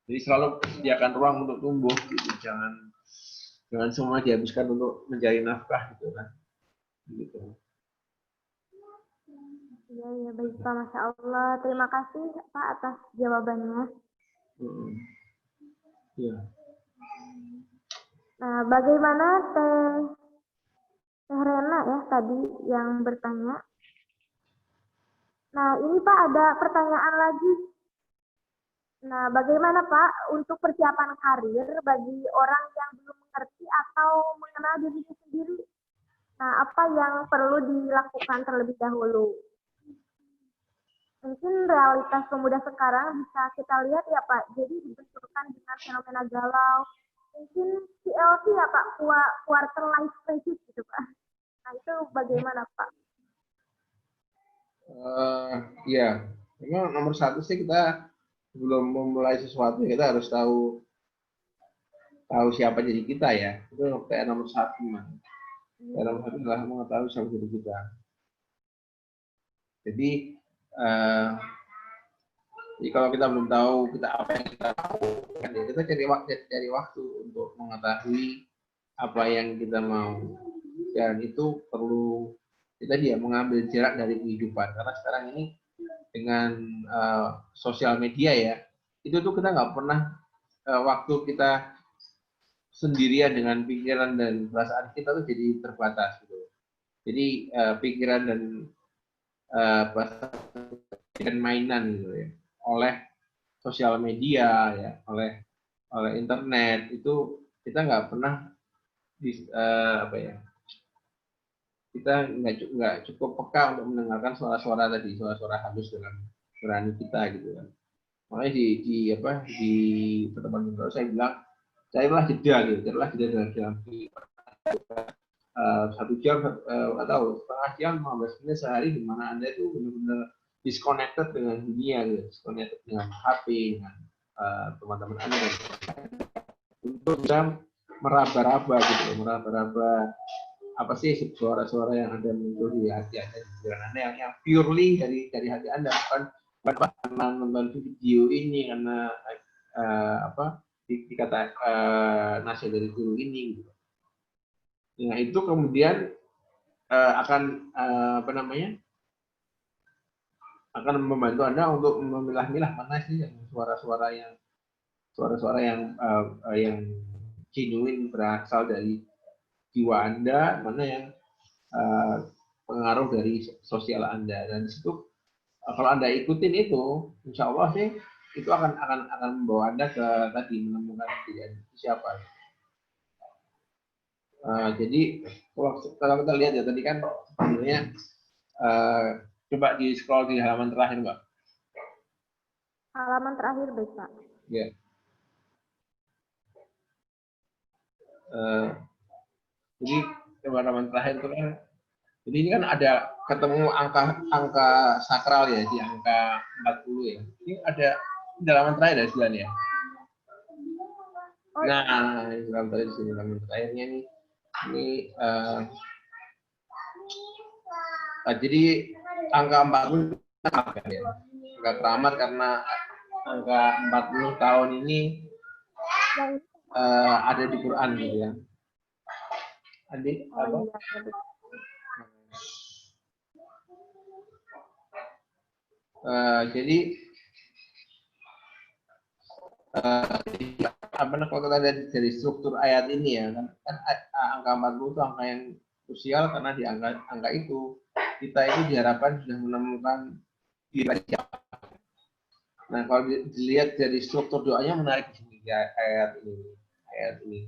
Jadi selalu sediakan ruang untuk tumbuh gitu. Jangan semua dihabiskan untuk mencari nafkah gitu kan. Gitu. Iya, ya baik Pak, Masya Allah. Terima kasih Pak atas jawabannya. Ya. Nah, bagaimana Teh Rena ya tadi yang bertanya. Nah, ini Pak ada pertanyaan lagi. Nah, bagaimana Pak untuk persiapan karir bagi orang yang belum mengerti atau mengenal dirinya sendiri? Nah, apa yang perlu dilakukan terlebih dahulu? Mungkin realitas pemuda sekarang bisa kita lihat ya Pak, jadi dibenturkan dengan fenomena galau. Mungkin CLC ya Pak, quarter life crisis gitu Pak. Nah, itu bagaimana Pak? Ya, memang nomor satu sih kita sebelum memulai sesuatu kita harus tahu siapa diri kita ya. Itu PR nomor satu man. PR nomor satu adalah mengetahui siapa diri kita. Jadi kalau kita belum tahu kita apa yang kita tahu, kan ya kita cari waktu untuk mengetahui apa yang kita mau. Dan itu perlu kita dia mengambil jarak dari kehidupan karena sekarang ini dengan sosial media ya itu tuh kita nggak pernah waktu kita sendirian dengan pikiran dan perasaan kita tuh jadi terbatas gitu. Jadi pikiran dan perasaan mainan gitu ya oleh sosial media ya oleh internet itu kita nggak pernah apa ya kita nggak cukup peka untuk mendengarkan suara-suara tadi suara-suara halus dalam nurani kita gitu kan. Makanya di pertemuan kedua saya bilang carilah jeda gitu, carilah jeda dalam 1 jam atau setengah jam 15 menit sehari di mana Anda itu benar-benar disconnected dengan dunia gitu, disconnected dengan HP, dengan teman-teman Anda dan untuk bisa meraba-raba gitu, meraba-raba apa sih suara-suara yang ada muncul di hati Anda, di pikiran Anda yang purely dari hati Anda, bukan karena nonton video ini karena dikata nasihat dari guru ini gitu. Nah itu kemudian akan akan membantu Anda untuk memilah-milah mana sih suara-suara yang genuine berasal dari jiwa Anda, mana yang pengaruh dari sosial Anda. Dan disitu kalau Anda ikutin itu, insya Allah sih itu akan membawa Anda ke tadi menemukan diri Anda siapa. Jadi kalau kita lihat ya tadi kan sebenarnya coba di scroll di halaman terakhir Mbak. Halaman terakhir baik Pak. Ya. Jadi halaman terakhir itu kan, jadi ini kan ada ketemu angka sakral ya di angka 40 ya. Ini ada di halaman terakhir dari bulan ya. Nah, halaman terakhirnya nih. Ini jadi angka 40 ya. Angka keramat karena angka 40 tahun ini ada di Quran gitu ya. Adik apa? Jadi kalau kita lihat dari struktur ayat ini ya kan angka 40 itu angka yang krusial karena di angka itu kita itu diharapkan sudah menemukan diri siapa. Nah kalau dilihat dari struktur doanya menarik di sini ya, ayat ini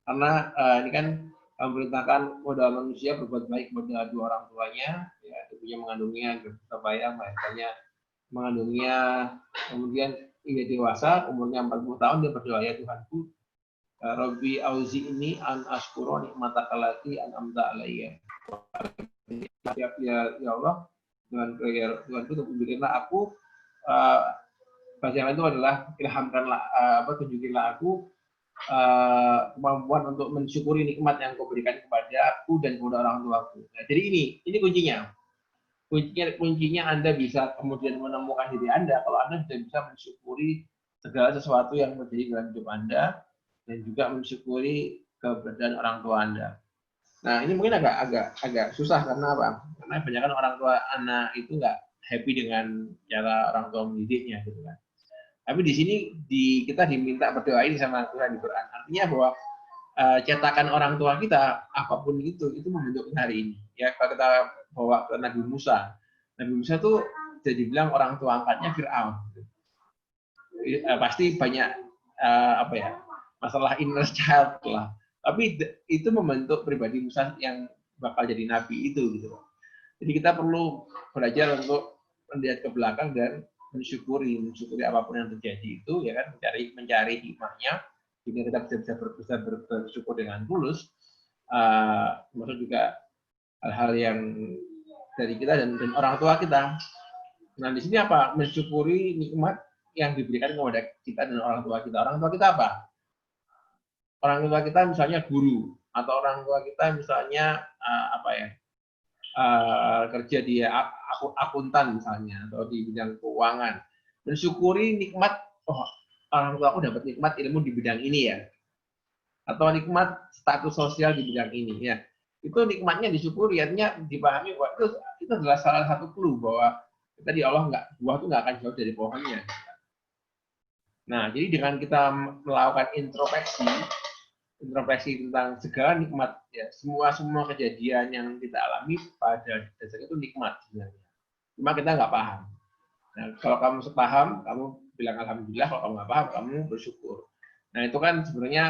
karena ini kan memerintahkan kepada manusia berbuat baik kepada dua orang tuanya ya ibunya mengandungnya supaya makanya mengandungnya kemudian hingga dewasa umurnya 40 tahun dia berdoa ya Tuhanku Rabbi auzi ini an askuro nikmataka allati an'amta alayya. Ya Allah, Tuhanku tunjukinlah aku bahasa itu adalah ilhamkanlah tunjukinlah aku kemampuan untuk mensyukuri nikmat yang kau berikan kepada aku dan kepada orang tuaku. Nah, jadi ini kuncinya. Kuncinya Anda bisa kemudian menemukan diri Anda kalau Anda sudah bisa mensyukuri segala sesuatu yang terjadi dalam hidup Anda dan juga mensyukuri keberadaan orang tua Anda. Nah, ini mungkin agak susah karena apa? Karena kebanyakan orang tua anak itu nggak happy dengan cara orang tua mendidiknya, gitu kan. Tapi di sini kita diminta berdoa ini sama Tuhan di Quran. Artinya bahwa cetakan orang tua kita apapun itu membentuk hari ini. Ya, kalau kita bawa ke Nabi Musa tuh jadi bilang orang tua angkatnya Fir'aun. Pasti banyak masalah inner child lah. Tapi itu membentuk pribadi Musa yang bakal jadi nabi itu gitu. Jadi kita perlu belajar untuk melihat ke belakang dan mensyukuri apapun yang terjadi itu, ya kan, mencari hikmahnya, sehingga kita bisa bersyukur dengan tulus. Termasuk juga hal-hal yang dari kita dan orang tua kita. Nah, di sini apa? Mensyukuri nikmat yang diberikan kepada kita dan orang tua kita. Orang tua kita apa? Orang tua kita misalnya guru, atau orang tua kita misalnya kerja di akuntan misalnya, atau di bidang keuangan. Mensyukuri nikmat, orang tua aku dapat nikmat ilmu di bidang ini ya, atau nikmat status sosial di bidang ini ya. Itu nikmatnya disyukuri, artinya dipahami bahwa itu adalah salah satu clue bahwa kita di Allah buah itu nggak akan jauh dari pohonnya. Nah, jadi dengan kita melakukan introspeksi tentang segala nikmat, ya, semua kejadian yang kita alami pada dasarnya itu nikmat sebenarnya. Cuma kita nggak paham. Nah, kalau kamu sepaham, kamu bilang alhamdulillah. Kalau kamu nggak paham, kamu bersyukur. Nah, itu kan sebenarnya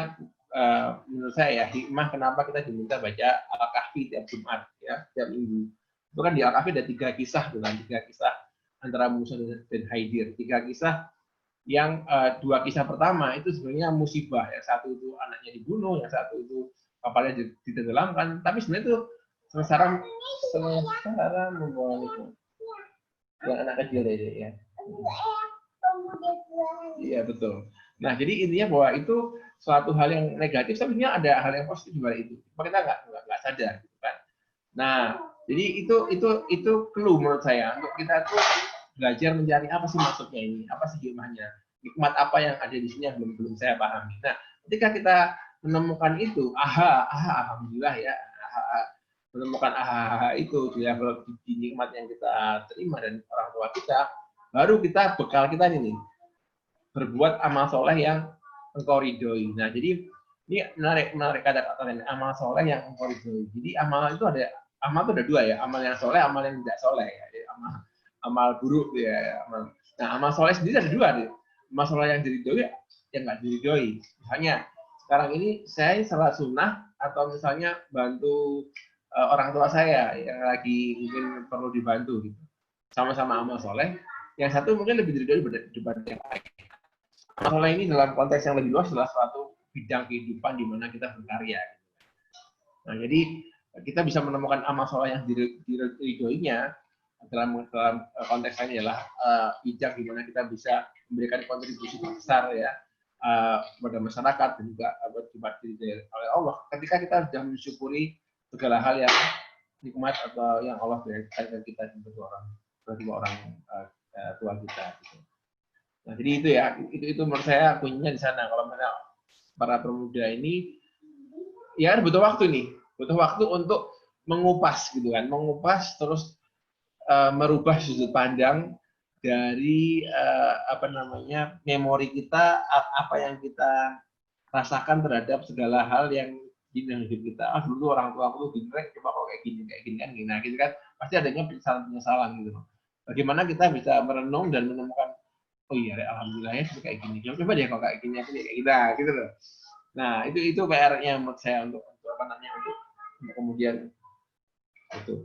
menurut saya ya, hikmah kenapa kita diminta baca Al-Kahfi tiap Jumat, ya, tiap minggu. Itu kan di Al-Kahfi ada 3 kisah, bukan 3 kisah antara Musa dan Khidir. 3 kisah yang 2 kisah pertama itu sebenarnya musibah. Yang satu itu anaknya dibunuh, yang satu itu kapalnya ditenggelamkan. Tapi sebenarnya itu sengsara membawa itu. Yang anak kecil ya. Iya, betul. Nah, jadi intinya bahwa itu suatu hal yang negatif, tapi sebenarnya ada hal yang positif di balik itu. Kita nggak sadar, gitu kan. Nah, jadi itu clue menurut saya untuk kita tuh belajar mencari apa sih maksudnya ini, apa sih hikmahnya, nikmat apa yang ada di sini yang belum saya pahami. Nah, ketika kita menemukan itu, alhamdulillah ya, menemukan itu di level nikmat yang kita terima dan orang tua kita, baru kita bekal kita ini berbuat amal soleh yang engkau ridhoi. Nah, jadi ini menarik kata-kata ini, amal soleh yang engkau ridhoi. Jadi amal itu ada 2 ya, amal yang soleh, amal yang tidak soleh ya. Jadi, amal buruk ya. Nah, amal soleh sendiri ada 2 nih. Amal soleh yang diridhoi, yang nggak diridhoi. Misalnya sekarang ini saya salat sunnah atau misalnya bantu orang tua saya yang lagi mungkin perlu dibantu gitu. Sama-sama amal soleh. Yang satu mungkin lebih diridhoi dibanding yang lain. Masalah ini dalam konteks yang lebih luas adalah suatu bidang kehidupan di mana kita berkarya. Nah, jadi kita bisa menemukan amal soleh yang diridhoinya dalam konteks ini adalah bidang di mana kita bisa memberikan kontribusi besar ya kepada masyarakat dan juga berbuat diri oleh Allah. Ketika kita sudah mensyukuri segala hal yang nikmat atau yang Allah berikan kepada kita sebagai orang tua kita. Gitu. Nah, jadi itu ya, itu menurut saya kuncinya di sana. Kalau misalnya para pemuda ini, ya butuh waktu untuk mengupas gitu kan, terus merubah sudut pandang dari memori kita, apa yang kita rasakan terhadap segala hal yang di hidup kita. Dulu orang tua aku tuh gini, coba kok kayak gini kan, gini. Nah, gitu kan, pasti adanya penyesalan gitu. Bagaimana kita bisa merenung dan menemukan, oh iya, alhamdulillah ya kayak gini. Coba deh kalau kayak gini, aku kayak gitu loh. Nah, itu PR-nya menurut saya untuk kemudian itu.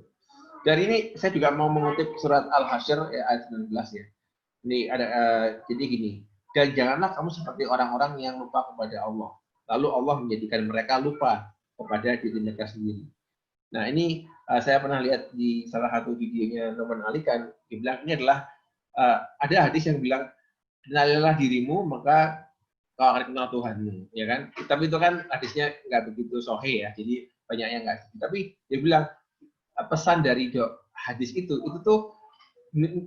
Dari ini saya juga mau mengutip surat Al-Hasyr ayat 19 ya. Ini ada jadi gini. Dan janganlah kamu seperti orang-orang yang lupa kepada Allah. Lalu Allah menjadikan mereka lupa kepada diri mereka sendiri. Nah, ini saya pernah lihat di salah satu videonya Noman Ali kan, dibilang ini adalah ada hadis yang bilang, kenalilah dirimu, maka kau akan kenal Tuhanmu, ya kan? Tapi itu kan hadisnya nggak begitu sahih ya, jadi banyak yang nggak. Tapi dia bilang pesan dari hadis itu tuh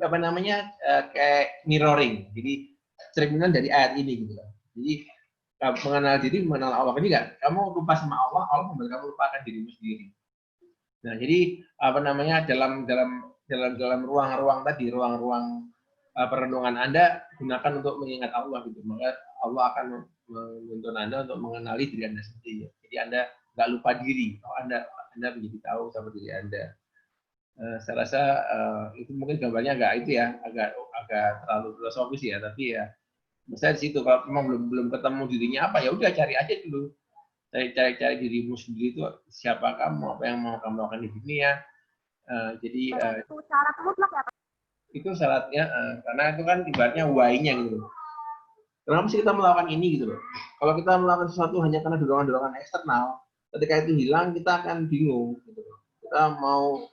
apa namanya kayak mirroring, jadi cerminan dari ayat ini gitu loh. Jadi mengenal diri, mengenal Allah. Jadi nggak, kamu lupa sama Allah, Allah membuat kamu lupakan dirimu sendiri. Nah, jadi apa namanya dalam ruang-ruang tadi, ruang-ruang perenungan Anda gunakan untuk mengingat Allah gitu. Maka Allah akan menuntun Anda untuk mengenali diri Anda sendiri. Jadi Anda nggak lupa diri. Anda menjadi tahu sama diri Anda. Saya rasa itu mungkin gambarnya agak terlalu filosofis ya, tapi ya saya di situ kalau memang belum ketemu dirinya apa ya udah cari aja dulu, cari dirimu sendiri itu siapa kamu, apa yang mau kamu lakukan di dunia. Jadi itu syarat mutlak ya Pak? itu syaratnya karena itu kan ibaratnya why-nya gitu loh. Kenapa sih kita melakukan ini gitu loh? Kalau kita melakukan sesuatu hanya karena dorongan-dorongan eksternal, ketika itu hilang kita akan bingung gitu loh. Kita mau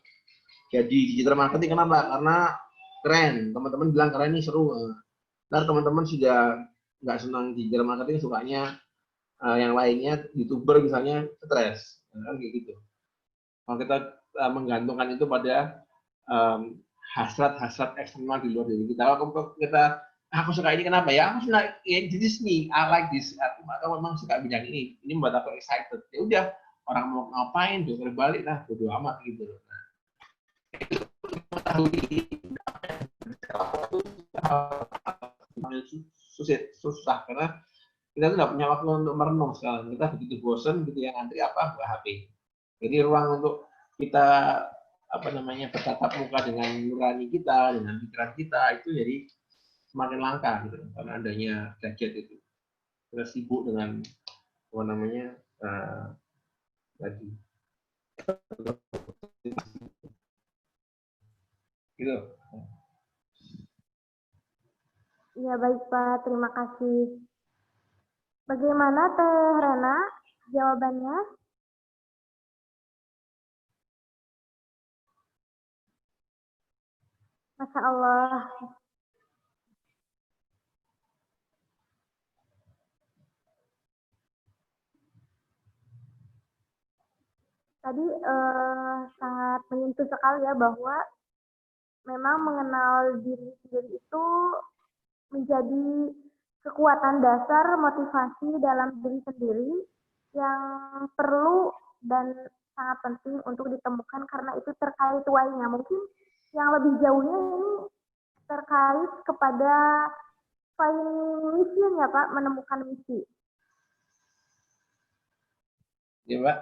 jadi digital marketing kenapa? Karena keren, teman-teman bilang keren ini seru. Ntar teman-teman sudah nggak senang digital marketing, sukanya yang lainnya, youtuber misalnya, stres, kan kayak gitu. Kalau kita menggantungkan itu pada hasrat-hasrat eksternal di luar diri kita. Kalau kita aku suka ini kenapa ya? Aku suka ya this me, I like this. Aku memang suka bidang ini membuat aku excited. Ya udah, orang mau ngapain, dia terbalik lah, bodo amat gitu. Nah, itu susah karena kita tuh nggak punya waktu untuk merenung sekarang. Kita begitu bosan gitu yang antri apa buat HP. Jadi ruang untuk kita apa namanya bertatap muka dengan nurani kita, dengan pikiran kita itu jadi semakin langka gitu karena adanya gadget itu. Kita sibuk dengan apa namanya tadi gitu. Iya baik Pak, terima kasih. Bagaimana Teh Rena jawabannya? Masya Allah. Tadi sangat menyentuh sekali ya bahwa memang mengenal diri sendiri itu menjadi kekuatan dasar motivasi dalam diri sendiri yang perlu dan sangat penting untuk ditemukan karena itu terkait why-nya. Mungkin yang lebih jauhnya ini terkait kepada finding mission ya Pak, menemukan misi. Ya Pak.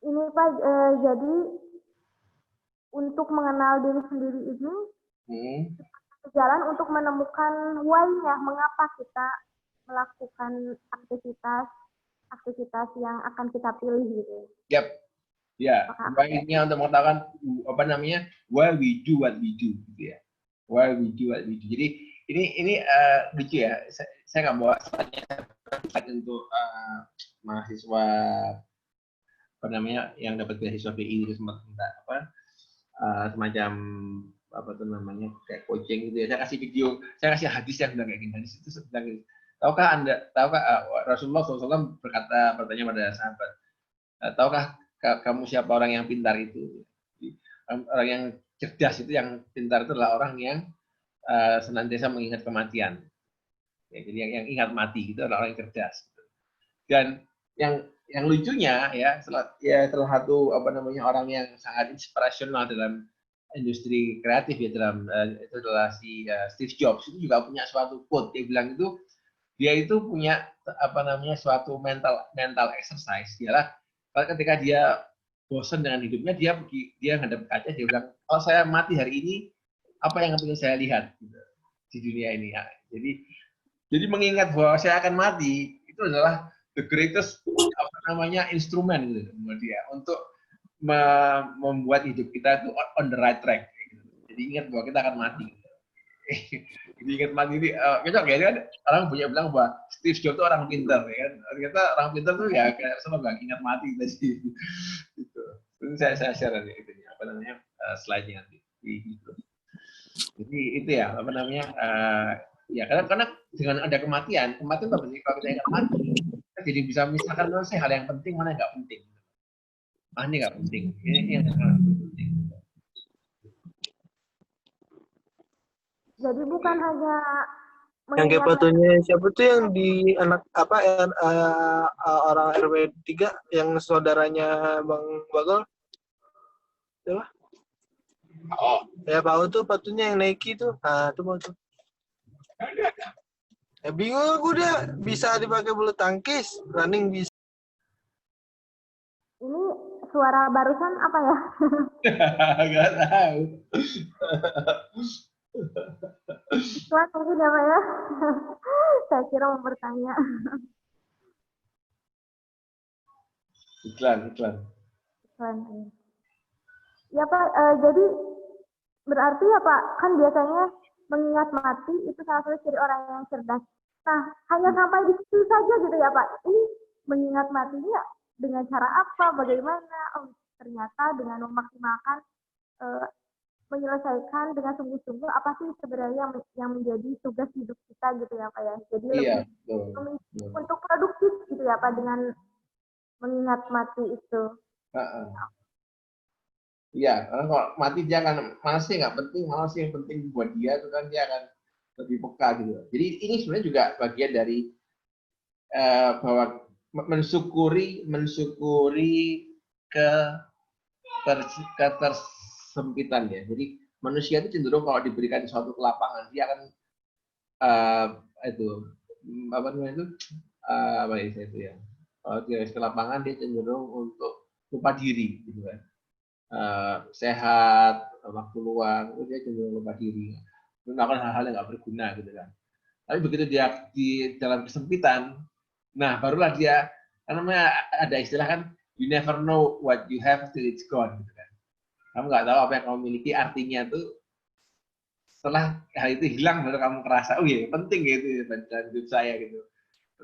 Ini Pak, jadi untuk mengenal diri sendiri ini jalan untuk menemukan why-nya, mengapa kita melakukan aktivitas yang akan kita pilih gitu. Yap. Ya, why-nya untuk mengatakan apa namanya why we do what we do gitu ya. Why we do what we do. Jadi ini lucu ya. Saya nggak bawa untuk mahasiswa apa namanya yang dapat beasiswa BI itu semacam apa tuh namanya kayak coaching gitu ya. Saya kasih video, saya kasih hadis yang bilang kayak gini. Hadis itu sedang tahukah Rasulullah SAW bertanya pada sahabat, tahukah kamu siapa orang yang pintar itu? Orang yang cerdas itu, yang pintar itu adalah orang yang senantiasa mengingat kematian. Ya, jadi yang ingat mati itu adalah orang yang cerdas. Dan yang lucunya ya salah satu apa namanya orang yang sangat inspirasional dalam industri kreatif ya itu adalah si Steve Jobs. Itu juga punya suatu quote, dia bilang itu dia itu punya apa namanya suatu mental exercise. Ialah ketika dia bosan dengan hidupnya, dia ngadep kaca, dia bilang, oh saya mati hari ini, apa yang ingin saya lihat gitu, di dunia ini ya. Jadi mengingat bahwa saya akan mati itu adalah the greatest apa namanya instrumen gitu buat dia untuk membuat hidup kita itu on the right track. Gitu. Jadi ingat bahwa kita akan mati. Jadi ingat mati ini, cocok ya kan orang punya bilang bahwa Steve Jobs itu orang pintar ya kan. Ternyata orang pintar tuh ya kayak sama nggak ingat mati tadi. Gitu. Itu saya share ya itu apa namanya slide-nya nanti. Gitu. Jadi itu ya apa namanya Ya, karena dengan ada kematian itu penting. Kalau kita ingat mati, kita jadi bisa memisahkan mana sih hal yang penting, mana yang nggak penting. Ini nggak penting. Ini yang penting. Jadi bukan hanya Yang kayak mengingat fotonya siapa tuh yang di anak apa orang RW 3 yang saudaranya Bang Bagol? Siapa? Oh, Ya Pak tuh patunya yang Nike tuh. Nah, itu mau tuh. Ya bingung aku dia bisa dipakai bulu tangkis, running bisa. ini suara barusan apa ya? nggak tahu. Iklan mungkin ya Pak ya? Saya kira mau bertanya. Iklan. Iklan. Ya Pak, jadi berarti ya Pak, kan biasanya mengingat mati itu salah satu ciri orang yang cerdas. Nah, hanya sampai di situ saja gitu ya Pak. Ini mengingat matinya dengan cara apa, bagaimana? Oh, ternyata dengan memaksimalkan menyelesaikan dengan sungguh-sungguh apa sih sebenarnya yang menjadi tugas hidup kita gitu ya Pak ya. Jadi Iya, lebih untuk produktif gitu ya Pak dengan mengingat mati itu. Iya, karena kalau mati dia akan mana sih nggak penting, mana sih yang penting buat dia itu kan dia akan lebih peka gitu. Jadi ini sebenarnya juga bagian dari bahwa mensyukuri ke ketersempitan ya. Jadi manusia itu cenderung kalau diberikan suatu kelapangan dia akan itu apa namanya itu apa itu ya. Kalau dia ke lapangan dia cenderung untuk lupa diri gitu kan. Sehat, waktu luang, dia cenderung lupa diri, melakukan hal-hal yang nggak berguna gitu kan. Tapi begitu dia di dalam kesempitan, nah barulah dia, namanya ada istilah kan, you never know what you have till it's gone gitu kan. Kamu nggak tahu apa yang kamu miliki artinya tuh setelah hal itu hilang baru kamu kerasa, oh iya penting gitu dalam hidup saya gitu.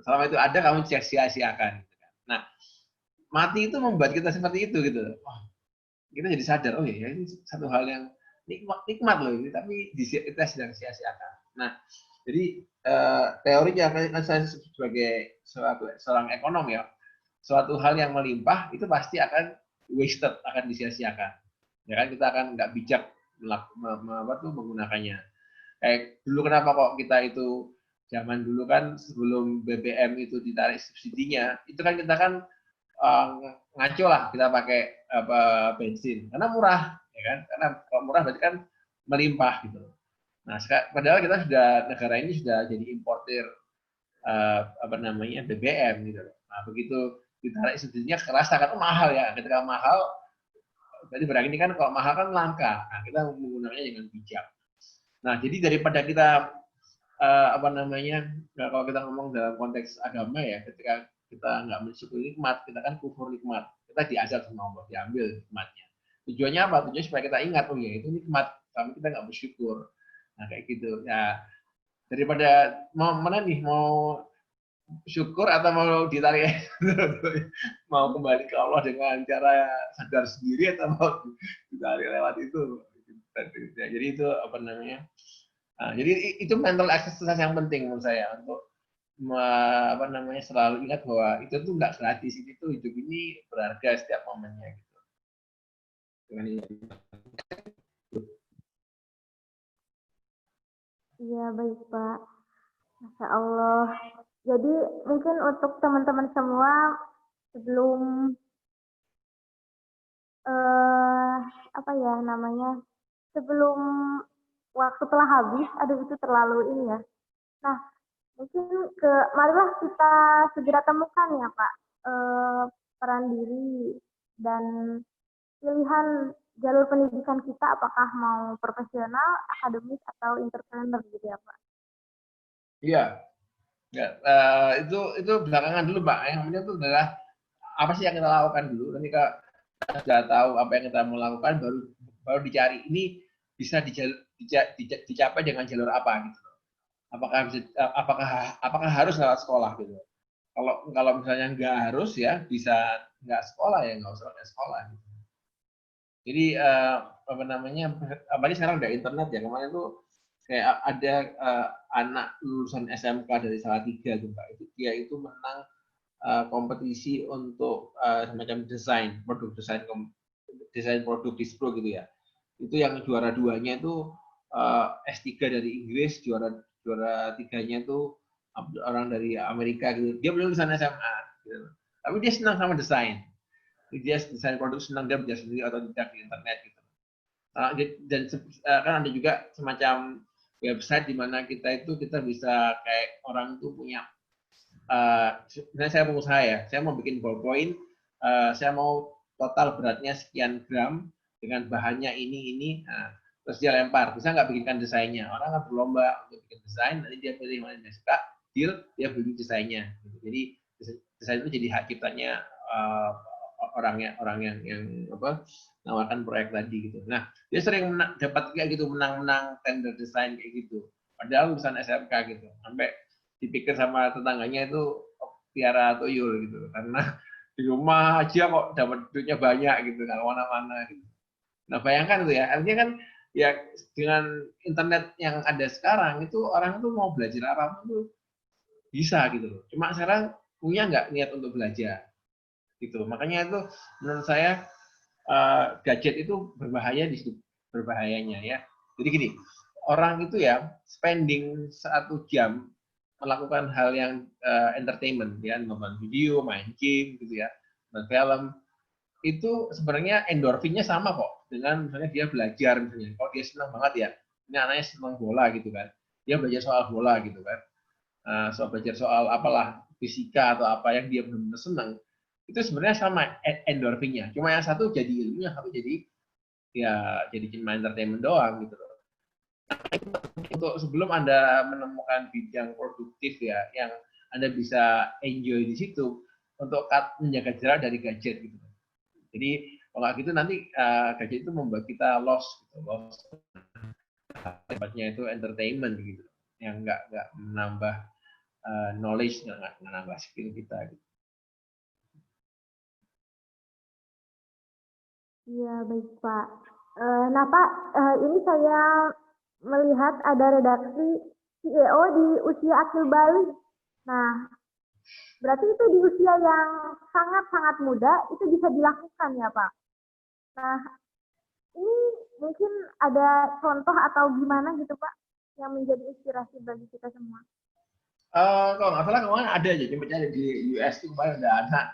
Selama itu ada kamu sia-siakan. Gitu kan. Nah mati itu membuat kita seperti itu gitu. Kita jadi sadar, oh iya ini satu hal yang nikmat loh ini, tapi kita sedang sia-siakan. Nah, jadi teorinya kan saya sebagai seorang ekonom ya, suatu hal yang melimpah itu pasti akan wasted, akan disia-siakan. Ya kan kita akan nggak bijak menggunakannya. Kayak dulu kenapa kok kita itu zaman dulu kan sebelum BBM itu ditarik subsidinya, itu kan kita kan ngaco lah kita pakai bensin karena murah ya kan, karena kalau murah berarti kan melimpah gitu. Nah padahal kita sudah, negara ini sudah jadi importir BBM gitu. Nah begitu ditarik subsidinya kerasa kan mahal ya, ketika mahal berarti berarti ini kan kalau mahal kan langka. Nah kita menggunakannya dengan bijak. Nah jadi daripada kita kalau kita ngomong dalam konteks agama ya, ketika kita nggak mensyukuri nikmat, kita kan kufur nikmat, kita diazab sama Allah, diambil nikmatnya. Tujuannya apa? Tujuannya supaya kita ingat, oh ya itu nikmat, tapi kita nggak bersyukur. Nah kayak gitu ya, daripada mau mana nih, mau syukur atau mau ditarik mau kembali ke Allah dengan cara sadar sendiri atau mau ditarik lewat itu. Jadi itu jadi itu mental exercise yang penting menurut saya untuk selalu ingat bahwa itu tuh nggak gratis, itu tuh hidup ini berharga setiap momennya gitu. Iya baik Pak, Masya Allah. Jadi mungkin untuk teman-teman semua sebelum sebelum waktu telah habis, aduh itu terlalu ini ya. Nah mungkin marilah kita segera temukan ya Pak peran diri dan pilihan jalur pendidikan kita, apakah mau profesional, akademis atau entrepreneur gitu ya Pak. Iya, ya, itu belakangan dulu Pak. Yang penting itu adalah apa sih yang kita lakukan dulu. Nanti kita sudah tahu apa yang kita mau lakukan, baru dicari ini bisa dicapai dengan jalur apa gitu. Apakah harus lewat sekolah gitu. Kalau misalnya nggak harus ya, bisa nggak sekolah ya, nggak usah pakai sekolah. Gitu. Jadi apalagi sekarang udah internet ya, kemarin tuh kayak ada anak lulusan SMK dari Salatiga tuh Pak, itu dia itu menang kompetisi untuk semacam desain produk distro gitu ya. Itu yang juara 2-nya itu S3 dari Inggris, juara 3-nya itu orang dari Amerika gitu. Dia lulusan SMA gitu. Tapi dia senang sama desain. Dia desain produk senang, dia belajar sendiri atau tidak di internet gitu. Dan kan ada juga semacam website di mana kita bisa kayak orang itu punya sebenarnya saya pengusaha ya, saya mau bikin ballpoint, saya mau total beratnya sekian gram dengan bahannya ini, terus dia lempar, bisa nggak bikinkan desainnya? Orang nggak berlomba untuk bikin desain, nanti dia pilih mana yang dia suka, deal, dia beli desainnya. Jadi desain itu jadi hak ciptanya orang yang nawarkan proyek tadi gitu. Nah, dia sering dapat kayak gitu, menang tender desain kayak gitu. Padahal lulusan SMK gitu, sampai dipikir sama tetangganya itu piara tuyul gitu, karena di rumah aja kok dapat duitnya banyak gitu, kalau mana-mana gitu. Nah, bayangkan itu ya, artinya kan ya dengan internet yang ada sekarang itu orang tuh mau belajar apapun tuh bisa gitu loh. Cuma sekarang punya nggak niat untuk belajar gitu. Makanya itu menurut saya gadget itu berbahaya di situ, berbahayanya ya. Jadi gini, orang itu ya spending 1 jam melakukan hal yang entertainment ya, nonton video, main game gitu ya, nonton film, itu sebenarnya endorfinnya sama kok dengan misalnya dia belajar misalnya. Kalau dia senang banget ya, ini anaknya senang bola gitu kan, dia belajar soal bola gitu kan, belajar soal apalah fisika atau apa yang dia benar-benar senang, itu sebenarnya sama endorfinnya. Cuma yang satu jadi ilmu, yang satu jadi cuma entertainment doang gitu loh. Untuk sebelum Anda menemukan bidang produktif ya, yang Anda bisa enjoy di situ, untuk menjaga jarak dari gadget gitu. Jadi kalau nggak gitu nanti gadget itu membuat kita lost tempatnya itu entertainment gitu, yang nggak menambah knowledge, nggak menambah skill kita gitu. Iya, baik Pak. Nah Pak, ini saya melihat ada redaksi CEO di usia akhir balik. Nah, berarti itu di usia yang sangat-sangat muda, itu bisa dilakukan ya Pak? Nah, ini mungkin ada contoh atau gimana gitu Pak, yang menjadi inspirasi bagi kita semua? Kalau nggak salah kemarin ada aja, cuma di US itu kemarin ada anak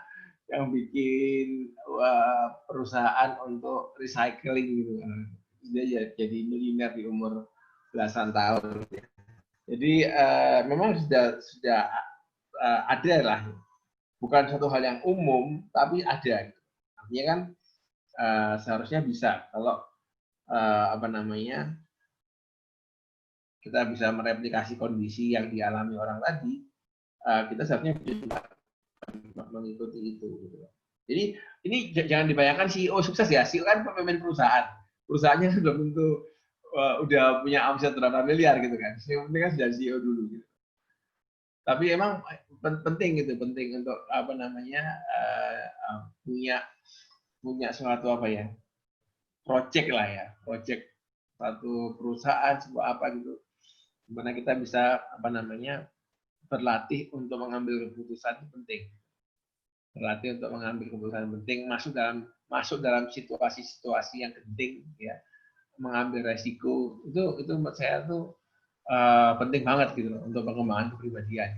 yang bikin perusahaan untuk recycling gitu. Dia jadi miliuner di umur belasan tahun. Jadi memang sudah ada lah, bukan satu hal yang umum, tapi ada. Artinya kan seharusnya bisa kalau kita bisa mereplikasi kondisi yang dialami orang tadi, kita seharusnya bisa mengikuti itu. Gitu. Jadi ini jangan dibayangkan CEO sukses ya, CEO kan pemimpin perusahaan, perusahaannya belum tentu udah punya omset berapa miliar gitu kan. Yang penting kan sudah CEO dulu. Gitu. Tapi emang penting gitu, penting untuk punya suatu project lah ya, project satu perusahaan, sebuah apa gitu, dimana kita bisa berlatih untuk mengambil keputusan penting, berlatih untuk mengambil keputusan penting, masuk dalam situasi-situasi yang penting ya, mengambil resiko itu menurut saya tuh penting banget gitu loh, untuk pengembangan kepribadian.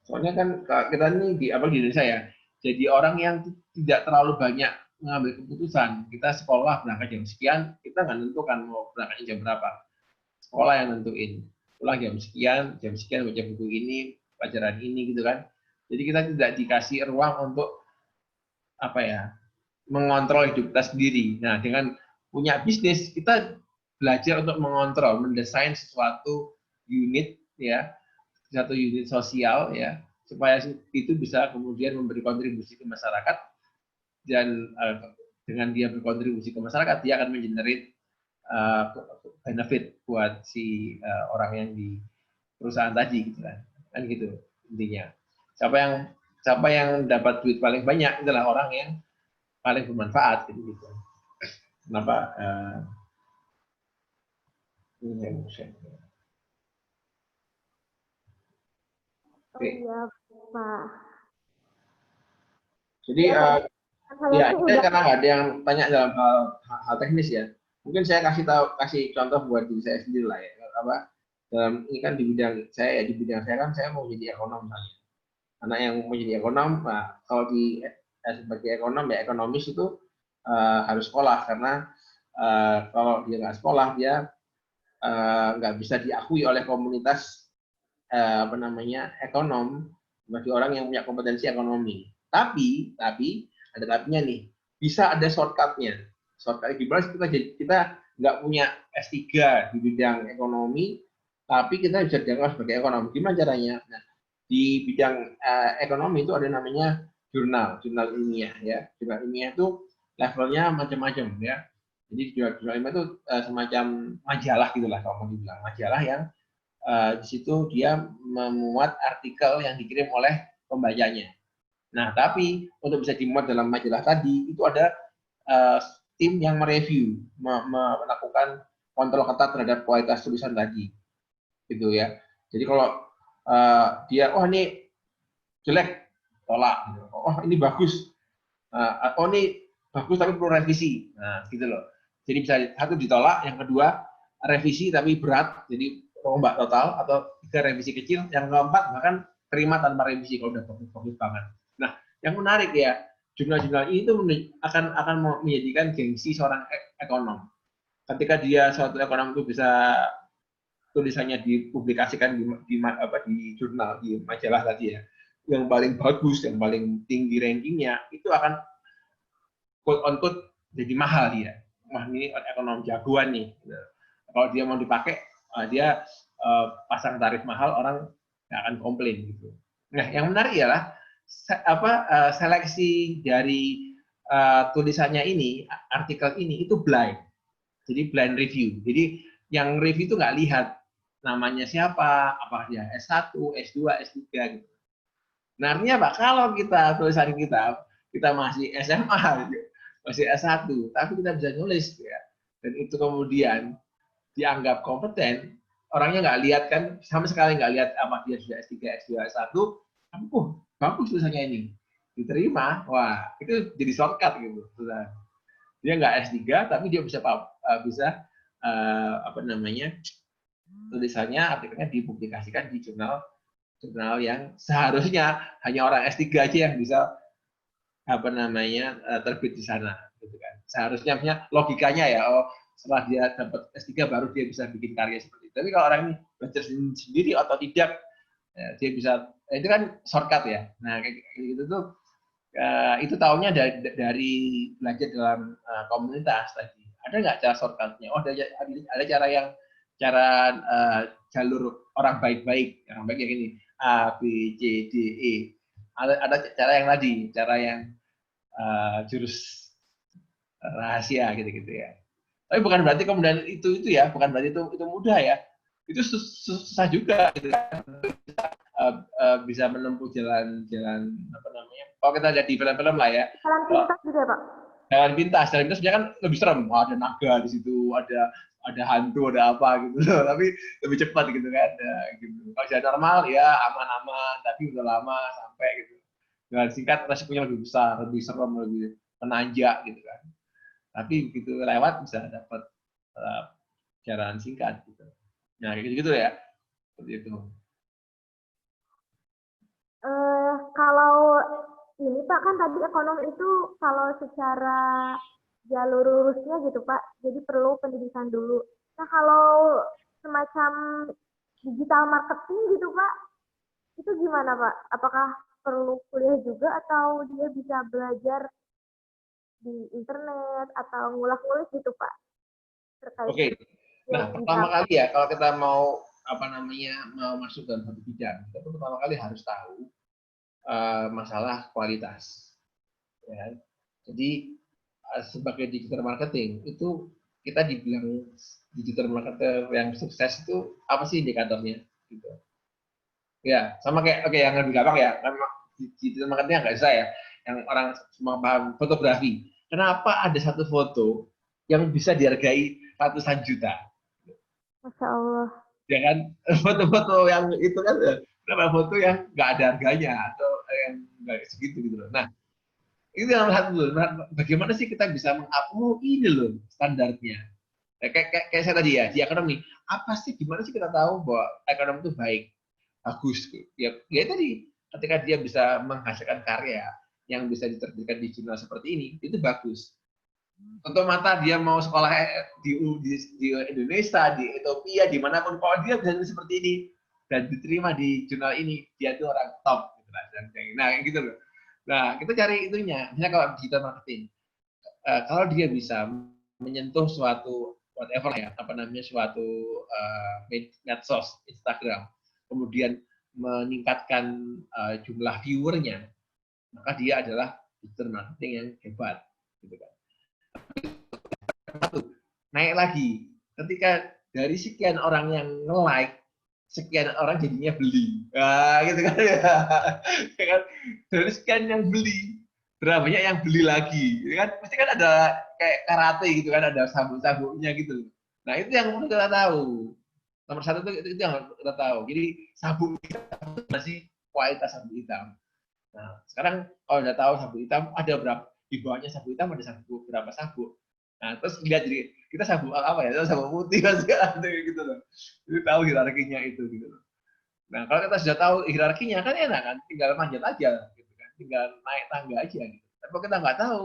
Soalnya kan kita ini di Indonesia ya, jadi orang yang tidak terlalu banyak mengambil keputusan. Kita sekolah berangkat jam sekian, kita nggak nentukan mau berangkatnya jam berapa. Sekolah yang nentuin. Pulang jam sekian baca buku ini, pelajaran ini gitu kan. Jadi kita tidak dikasih ruang untuk mengontrol hidup kita sendiri. Nah, dengan punya bisnis, kita belajar untuk mengontrol, mendesain suatu unit ya, satu unit sosial ya, supaya itu bisa kemudian memberi kontribusi ke masyarakat, dan dengan dia berkontribusi ke masyarakat, dia akan mengenerate benefit buat si orang yang di perusahaan tadi gitu kan gitu intinya. Siapa yang dapat duit paling banyak adalah orang yang paling bermanfaat gitu. Kenapa Oh iya, Pak. Jadi Saya ya sih ini udah karena nggak ada yang tanya dalam hal teknis ya. Mungkin saya kasih contoh buat diri saya sendiri lah ya. Apa ini kan di bidang saya ya, di bidang saya kan saya mau jadi ekonom misalnya. Anak yang mau jadi ekonom, nah, kalau sebagai ekonom ya ekonomis itu harus sekolah karena kalau dia nggak sekolah dia nggak bisa diakui oleh komunitas apa namanya ekonom bagi orang yang punya kompetensi ekonomi. Tapi ada tapinya nih, bisa ada shortcutnya. Shortcut gimana? Kita nggak punya S3 di bidang ekonomi, tapi kita bisa dianggap sebagai ekonom. Gimana caranya? Nah, di bidang ekonomi itu ada namanya jurnal ilmiah ya. Jurnal ilmiah itu levelnya macam-macam ya. Jadi jurnal ilmiah itu semacam majalah gitulah kalau mau dibilang majalah yang di situ dia memuat artikel yang dikirim oleh pembacanya. Nah, tapi untuk bisa dimuat dalam majalah tadi itu ada tim yang mereview, melakukan kontrol ketat terhadap kualitas tulisan tadi, gitu ya. Jadi kalau dia, oh ini jelek, tolak. Oh ini bagus, oh ini bagus tapi perlu revisi. Nah, gitu loh. Jadi bisa satu ditolak, yang kedua revisi tapi berat, jadi rombak total, atau tiga revisi kecil, yang keempat bahkan terima tanpa revisi kalau udah bagus banget. Nah, yang menarik ya, jurnal-jurnal ini tuh akan menjadikan gengsi seorang ekonom. Ketika dia suatu ekonom itu bisa tulisannya dipublikasikan di jurnal, di majalah tadi ya, yang paling bagus, yang paling tinggi rankingnya, itu akan quote on quote jadi mahal dia. Wah ini ekonom jagoan nih. Kalau dia mau dipakai, dia pasang tarif mahal, orang nggak akan komplain gitu. Nah, yang menarik ialah seleksi dari tulisannya ini, artikel ini itu blind. Jadi blind review. Jadi yang review itu nggak lihat namanya siapa, apa dia S1, S2, S3 gitu. Nah, artinya Pak, kalau tulisan kita masih SMA gitu, masih S1, tapi kita bisa nulis ya. Dan itu kemudian dianggap kompeten, orangnya nggak lihat kan, sama sekali nggak lihat apa dia sudah S3, S2, S1, tapi bagus tulisannya ini. Diterima, wah, itu jadi shortcut gitu. Dia nggak S3, tapi dia bisa apa namanya, tulisannya, artikelnya dipublikasikan di jurnal yang seharusnya hanya orang S3 aja yang bisa apa namanya terbit di sana gitu kan. Seharusnya logikanya ya, oh setelah dia dapat S3 baru dia bisa bikin karya seperti itu. Tapi kalau orang ini belajar sendiri atau tidak, ya, dia bisa, itu kan shortcut ya. Nah kayak gitu tuh itu tahunya dari belajar dalam komunitas tadi. Ada nggak cara shortcutnya? Oh ada cara jalur orang baik-baik, yang baik kayak gini, A, B, C, D, E. Ada cara yang tadi, cara yang jurus rahasia gitu ya. Tapi bukan berarti kemudian itu ya, bukan berarti itu mudah ya. Itu susah juga gitu kan. Bisa menempuh jalan apa namanya? Kalau kita lihat di film-film lah ya. jalan pintas juga, Pak. Jalan pintas sebenarnya kan lebih serem. Oh, ada naga di situ, ada hantu, ada apa gitu loh. Tapi lebih cepat gitu kan. Gitu. Kalau jalan normal ya aman-aman, tapi udah lama sampai gitu. Jalan singkat resikonya lebih besar, lebih serem, lebih menanjak gitu kan. Tapi begitu lewat bisa dapat jalan singkat gitu. Nah, kayak gitu ya. Seperti itu. Kalau ini Pak, kan tadi ekonom itu kalau secara jalur lurusnya gitu Pak, jadi perlu pendidikan dulu. Nah kalau semacam digital marketing gitu Pak, itu gimana Pak? Apakah perlu kuliah juga atau dia bisa belajar di internet atau ngulas-ngulas gitu Pak? Terkait Oke. Nah, pertama kali ya kalau kita mau apa namanya mau masuk dalam satu bidang, kita pertama kali harus tahu masalah kualitas. Ya. Jadi sebagai digital marketing itu kita dibilang digital marketer yang sukses itu apa sih indikatornya? Gitu. Ya, sama kayak yang lebih gampang ya, digital marketing nggak bisa ya, yang orang semua paham fotografi. Kenapa ada satu foto yang bisa dihargai ratusan juta? Masya Allah. Ya kan, foto-foto yang itu kan berapa foto yang nggak ada harganya atau yang nggak segitu gitu loh. Nah, itu yang satu loh. Nah, bagaimana sih kita bisa mengupload ini loh standarnya? Kayak saya tadi ya di ekonomi, apa sih gimana sih kita tahu bahwa ekonomi itu baik, bagus? Ya tadi ketika dia bisa menghasilkan karya yang bisa diterbitkan di jurnal seperti ini, itu bagus. Untuk mata dia mau sekolah di Indonesia, di Ethiopia, dimanapun, kalau dia bisa seperti ini dan diterima di jurnal ini, dia itu orang top. Gitu lah. Nah, gitu loh. Nah, kita cari itunya. Misalnya kalau digital marketing, kalau dia bisa menyentuh suatu whatever ya, apa namanya, suatu medsos, Instagram, kemudian meningkatkan jumlah viewernya, maka dia adalah digital marketing yang hebat, gitu kan. Naik lagi, ketika dari sekian orang yang nge-like, sekian orang jadinya beli. Nah, gitu kan ya. Kan dari sekian yang beli, berapa banyak yang beli lagi. Gitu kan pasti kan ada kayak karate gitu kan, ada sabuk-sabuknya gitu. Nah, itu yang perlu kita tahu. Nomor satu itu yang kita tahu. Jadi sabuk hitam masih kualitas sabuk hitam. Nah, sekarang kalau udah tahu sabuk hitam ada berapa, di bawahnya sabuk hitam ada sabuk berapa sabuk. Nah, terus lihat jadi kita sabuk apa ya? Sabuk putih kan sekarang gitu loh. Jadi tahu hierarkinya itu gitu loh. Nah, kalau kita sudah tahu hierarkinya kan enak kan, tinggal manjat aja gitu kan. Tinggal naik tangga aja gitu. Tapi kalau kita nggak tahu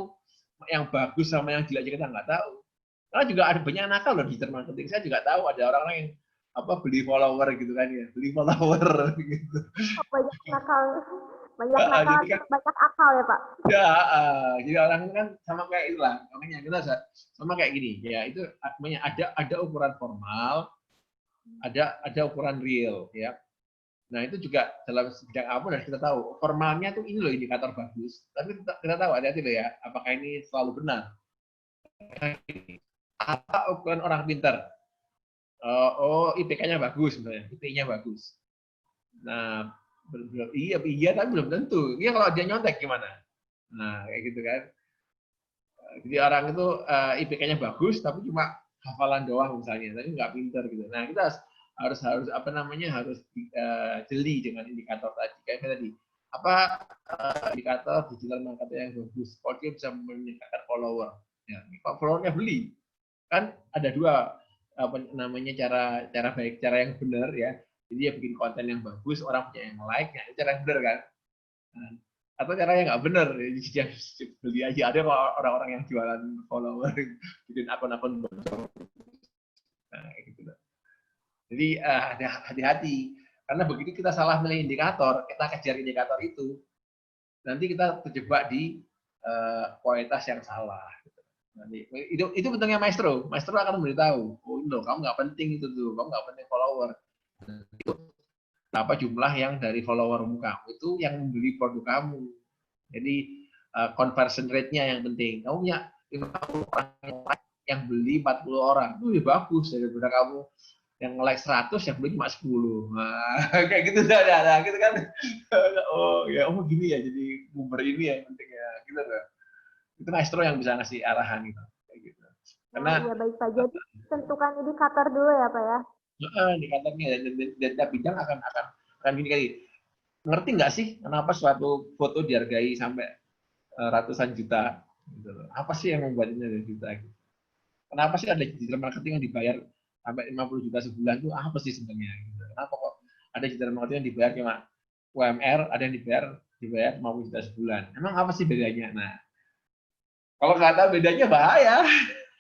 yang bagus sama yang jelek kita nggak tahu. Karena juga ada banyak nakal loh di digital marketing. Saya juga tahu ada orang-orang yang apa beli follower gitu kan ya, beli follower gitu. Oh, banyak nakal. Banyak nakal, Jadi kan banyak akal ya Pak. ya, jadi orang itu kan sama kayak itulah. Makanya kita sama kayak gini. Ya itu namanya ada ukuran formal, ada ukuran real, ya. Nah itu juga dalam bidang apapun harus kita tahu. Formalnya tuh ini loh indikator bagus. Tapi kita tahu hati-hati loh ya. Apakah ini selalu benar? Apa ukuran orang pintar? Oh, IPK-nya bagus sebenarnya. IP-nya bagus. Nah, iya tapi belum tentu. Iya kalau dia nyontek gimana? Nah, kayak gitu kan. Jadi orang itu IPK-nya bagus tapi cuma hafalan doang misalnya, tapi nggak pinter gitu. Nah kita harus apa namanya harus jeli dengan indikator tadi. Kayak tadi apa indikator digital marketing yang bagus. Kalau dia bisa meningkatkan follower, ya kalau followernya beli kan ada dua apa namanya cara cara baik, cara yang benar ya. Jadi dia bikin konten yang bagus, orang punya yang like, ya itu cara yang benar kan. Nah, atau caranya nggak bener, dia beli aja. Ada orang-orang yang jualan follower, bikin akun-akun bocor. Nah, kayak gitu. Jadi hati-hati, karena begitu kita salah milih indikator, kita kejar indikator itu, nanti kita terjebak di kualitas yang salah. Nanti, itu bentuknya maestro. Maestro akan memberitahu, oh no, kamu nggak penting itu tuh, kamu nggak penting follower. Itu berapa jumlah yang dari followermu kamu itu yang membeli produk kamu. Jadi conversion rate-nya yang penting. Kamu punya 50 orang yang beli 40 orang. Itu lebih bagus daripada kamu yang like 100 yang beli cuma 10. Nah, kayak gitu dah gitu kan. Oh, ya gini ya jadi boomer ini ya yang penting ya gitu loh. Itu maestro yang bisa ngasih arahan gitu. Kayak gitu. Nah, Karena iya baik Pak. Jadi tentukan indikator dulu ya Pak ya. indikatornya dan tiap bidang akan gini kali. Ngerti nggak sih kenapa suatu foto dihargai sampai ratusan juta? Gitu. Apa sih yang membuatnya dari juta? Gitu. Kenapa sih ada digital marketing yang dibayar sampai 50 juta sebulan itu apa sih sebenarnya? Gitu. Kenapa kok ada digital marketing yang dibayar cuma UMR, ada yang dibayar 50 juta sebulan? Emang apa sih bedanya? Nah, kalau nggak tahu bedanya bahaya.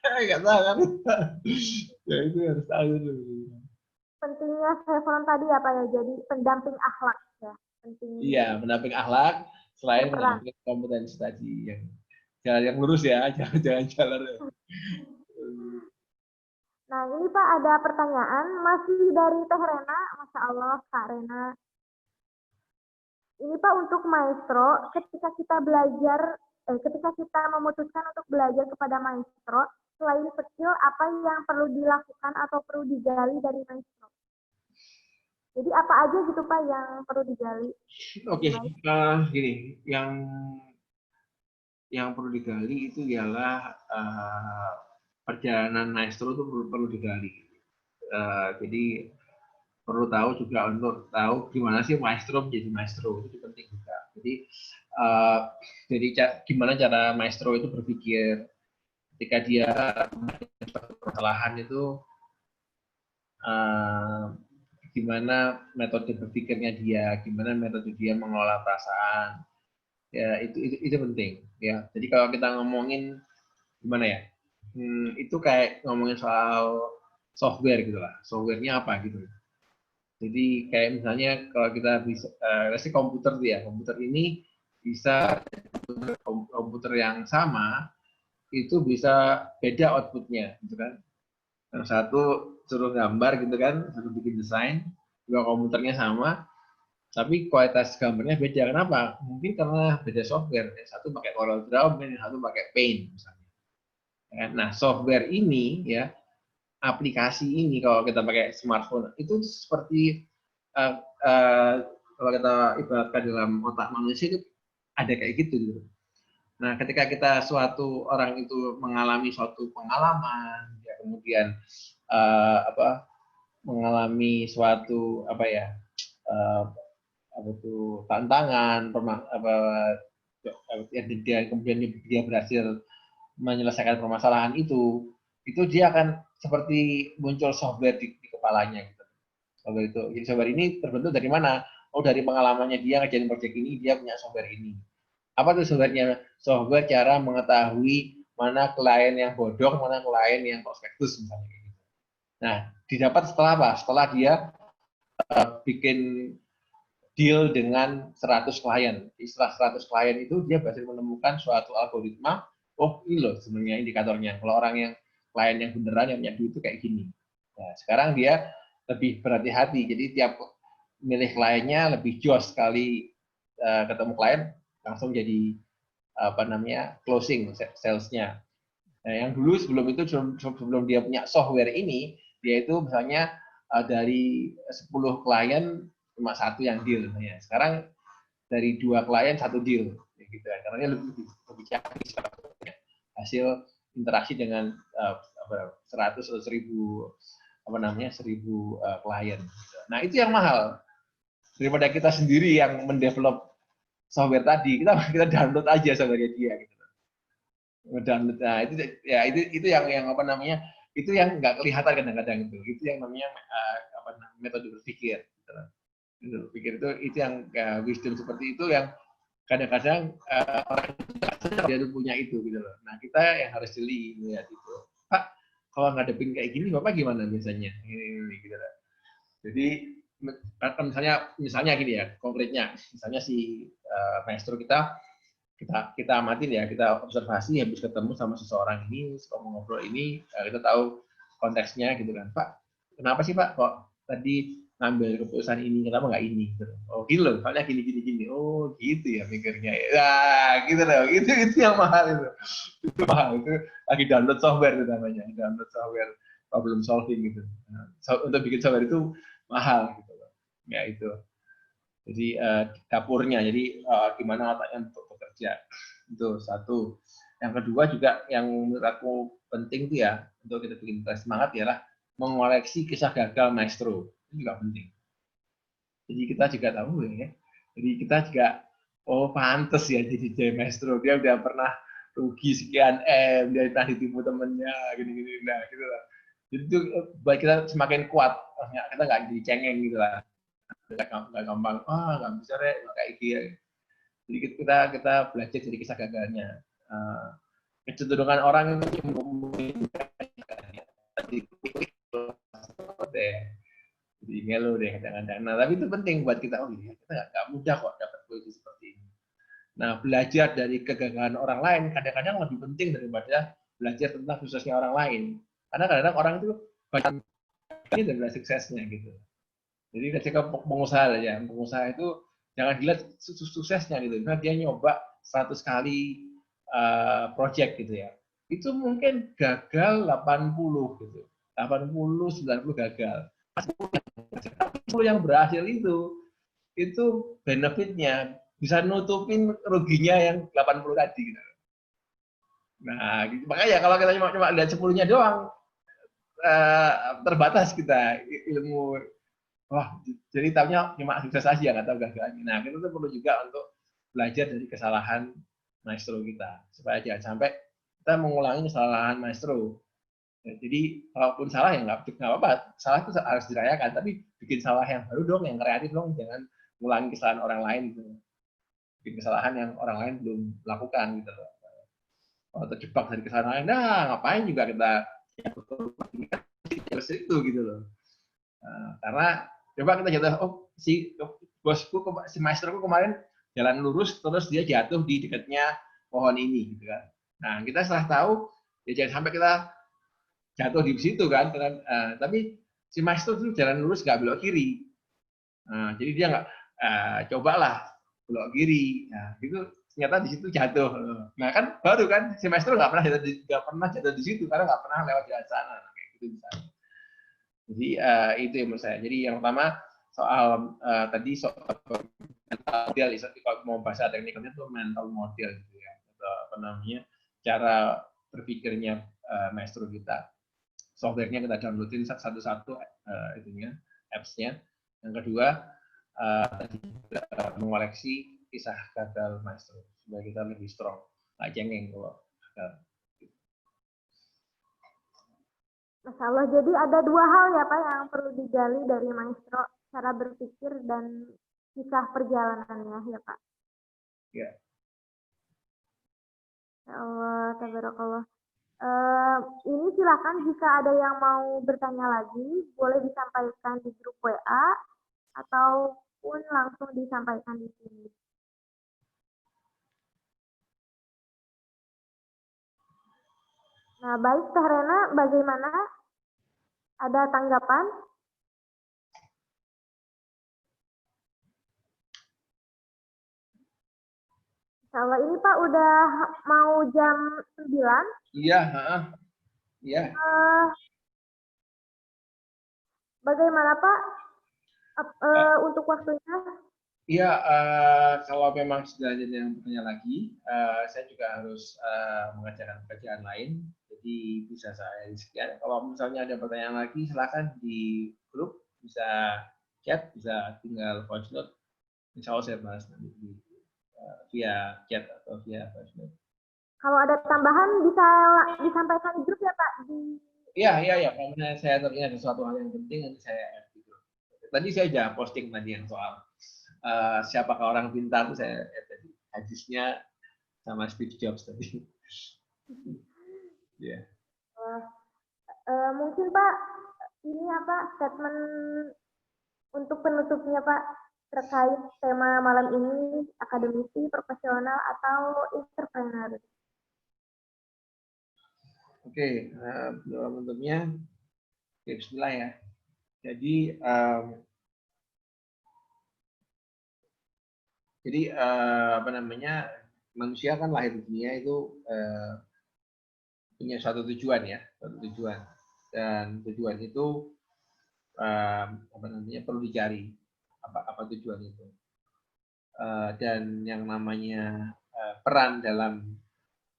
Nggak tahu kan? Ya itu harus tahu dulu. Pentingnya Chevron tadi apa ya? Jadi pendamping akhlak ya. Pentingnya. Iya, mendamping akhlak selain Berperan. mendamping kompetensi tadi yang jalan yang lurus ya, jangan jalan. Nah, ini Pak ada pertanyaan masih dari Teh Rena, Masya Allah Kak Rena. Ini Pak untuk maestro, ketika kita belajar, ketika kita memutuskan untuk belajar kepada maestro, selain skill, apa yang perlu dilakukan atau perlu digali dari maestro? Jadi apa aja gitu Pak yang perlu digali? Oke, gini, yang perlu digali itu ialah perjalanan maestro itu perlu digali. Jadi perlu tahu juga untuk tahu gimana sih maestro menjadi maestro, itu penting juga. Jadi gimana cara maestro itu berpikir ketika dia menghadapi kesalahan itu, gimana metode berpikirnya dia, gimana metode dia mengelola perasaan, ya itu penting ya. Jadi kalau kita ngomongin gimana ya, itu kayak ngomongin soal software gitu lah, softwarenya apa gitu. Jadi kayak misalnya kalau kita bisa, komputer dia, komputer ini bisa komputer yang sama itu bisa beda outputnya, gitu kan? Yang satu suruh gambar gitu kan, satu bikin desain, dua komputernya sama, tapi kualitas gambarnya beda. Kenapa? Mungkin karena beda software. Yang satu pakai Corel Draw, yang satu pakai Paint misalnya. Nah, software ini ya, aplikasi ini kalau kita pakai smartphone itu seperti kalau kita ibaratkan dalam otak manusia itu ada kayak gitu. Nah, ketika suatu orang itu mengalami suatu pengalaman, ya, kemudian mengalami suatu tantangan, kemudian dia berhasil menyelesaikan permasalahan itu dia akan seperti muncul software di kepalanya gitu. Jadi software ini terbentuk dari mana? Oh, dari pengalamannya dia ngerjain project ini, dia punya software ini. Apa tuh softwarenya? Software cara mengetahui mana klien yang bodong, mana klien yang prospektus misalnya. Nah, didapat setelah apa? Setelah dia bikin deal dengan 100 klien. Setelah 100 klien itu dia berhasil menemukan suatu algoritma. Oh, ini loh sebenarnya indikatornya. Kalau orang yang klien yang beneran yang punya duit itu kayak gini. Nah, sekarang dia lebih berhati-hati. Jadi tiap milih kliennya lebih jos sekali ketemu klien langsung jadi closing salesnya. Nah, yang dulu sebelum dia punya software ini, dia itu misalnya dari 10 klien cuma satu yang deal. Ya. Sekarang dari 2 klien 1 deal, gitu. Karena dia lebih canggih hasil interaksi dengan 100 atau 1000 klien. Nah, itu yang mahal daripada kita sendiri yang mendevelop software tadi. Kita download aja software dia gitu. Download. Nah, itu yang itu yang nggak kelihatan kadang-kadang itu yang namanya metode berpikir. Gitu. Berpikir itu yang wisdom seperti itu yang kadang-kadang orang dia tuh punya itu gitu loh. Nah, kita yang harus jeli melihat itu. Pak, kalau ngadepin kayak gini Bapak gimana biasanya? Ini gitu loh. Jadi misalnya gini ya, konkretnya, misalnya si maestro kita amatin ya, kita observasi habis ketemu sama seseorang ini, ngobrol ini, kita tahu konteksnya gitu kan. Pak, kenapa sih Pak kok tadi ngambil keputusan ini, kenapa nggak ini? Gitu. Oh gitu loh, soalnya gini. Oh gitu ya mikirnya. Nah, gitu loh, itu yang mahal itu. Itu mahal, itu lagi download software itu namanya, download software problem solving gitu. Nah, untuk bikin software itu mahal gitu loh. Ya itu. Jadi dapurnya, jadi gimana otaknya untuk bekerja. Itu satu. Yang kedua juga yang menurut aku penting tuh ya, untuk kita bikin semangat ialah mengoleksi kisah gagal maestro. Itu juga penting. Jadi kita juga tahu ya. Jadi kita juga, oh pantes ya jadi maestro. Dia udah pernah rugi sekian M, dia pernah ditipu temennya, gini-gini. Nah, gitu lah. Jadi itu buat kita semakin kuat. Kita nggak jadi cengeng gitu lah. Nggak gampang, nggak bisa deh, kayak gini. Jadi kita belajar dari kisah gagalnya. Kecenderungan orang yang jadi ngeluh deh kadang-kadang. Nah, tapi itu penting buat kita. Oh iya, kita nggak mudah kok dapat posisi seperti ini. Nah, belajar dari kegagalan orang lain kadang-kadang lebih penting daripada belajar tentang suksesnya orang lain. Karena kadang-kadang orang itu banyak daripada suksesnya gitu. Jadi ketika pengusaha itu jangan dilihat suksesnya gitu. Karena dia nyoba 100 kali project gitu ya. Itu mungkin gagal 80 gitu. 80, 90 gagal. 10 yang berhasil itu benefitnya bisa nutupin ruginya yang 80 tadi gitu. Nah, makanya kalau kita cuma lihat 10-nya doang, terbatas kita ilmu. Wah, jadi tahunya cuma sukses aja, nggak tahu gagalnya. Nah, kita tuh perlu juga untuk belajar dari kesalahan maestro kita, supaya jangan sampai kita mengulangi kesalahan maestro. Ya, jadi, kalaupun salah ya nggak apa-apa, salah itu harus dirayakan, tapi bikin salah yang baru dong, yang kreatif dong, jangan mengulangi kesalahan orang lain gitu. Bikin kesalahan yang orang lain belum lakukan gitu loh. Kalau terjebak dari kesalahan lain, nah ngapain juga kita terus itu gitu loh. Karena coba kita jatuh, si bosku, si maesterku kemarin jalan lurus terus dia jatuh di dekatnya pohon ini gitu kan. Nah, kita setelah tahu ya jangan sampai kita jatuh di situ kan. Tapi si maestro itu jalan lurus nggak belok kiri. Jadi dia nggak cobalah belok kiri. Nah, itu ternyata di situ jatuh. Nah, kan baru kan si maestro nggak pernah jatuh di situ karena nggak pernah lewat jalan sana. Nah, kayak gitu misalnya. Jadi itu yang menurut saya. Jadi yang pertama soal tadi soal mental model, kalau mau bahasa teknikalnya itu mental model gitu ya, atau apa namanya cara berpikirnya maestro kita. Softwarenya kita downloadin satu-satu itunya, apps-nya. Yang kedua mengoleksi kisah gagal maestro supaya kita lebih strong, nggak cengeng kalau gagal. Masya Allah, jadi ada dua hal ya Pak yang perlu digali dari maestro, cara berpikir dan kisah perjalanannya ya Pak. Ya. Ya Allah, tabarakallah. Ini silakan jika ada yang mau bertanya lagi, boleh disampaikan di grup WA ataupun langsung disampaikan di sini. Nah, baik Teh Rena, bagaimana? Ada tanggapan? Kalau ini Pak udah mau jam 9. Iya, iya. Bagaimana Pak untuk waktunya? Iya, kalau memang sudah ada yang bertanya lagi, saya juga harus mengerjakan pekerjaan lain, jadi bisa saya sekian. Kalau misalnya ada pertanyaan lagi, silakan di grup, bisa chat, bisa tinggal voice note. Insya Allah saya bahas nanti via chat atau via voice note. Kalau ada tambahan bisa disampaikan di grup ya Pak? Iya. Kalau misalnya saya teringat sesuatu hal yang penting, nanti saya add di grup. Tadi saya aja posting tadi yang soal siapakah orang pintar, saya tadi hadisnya sama Steve Jobs tadi. Yeah. Mungkin Pak, ini apa statement untuk penutupnya Pak terkait tema malam ini, akademisi, profesional, atau entrepreneur? Oke, penutupnya, bismillah ya. Jadi apa namanya, manusia kan lahir di dunia itu punya satu tujuan ya, dan tujuan itu apa namanya perlu dicari apa tujuan itu, dan yang namanya peran dalam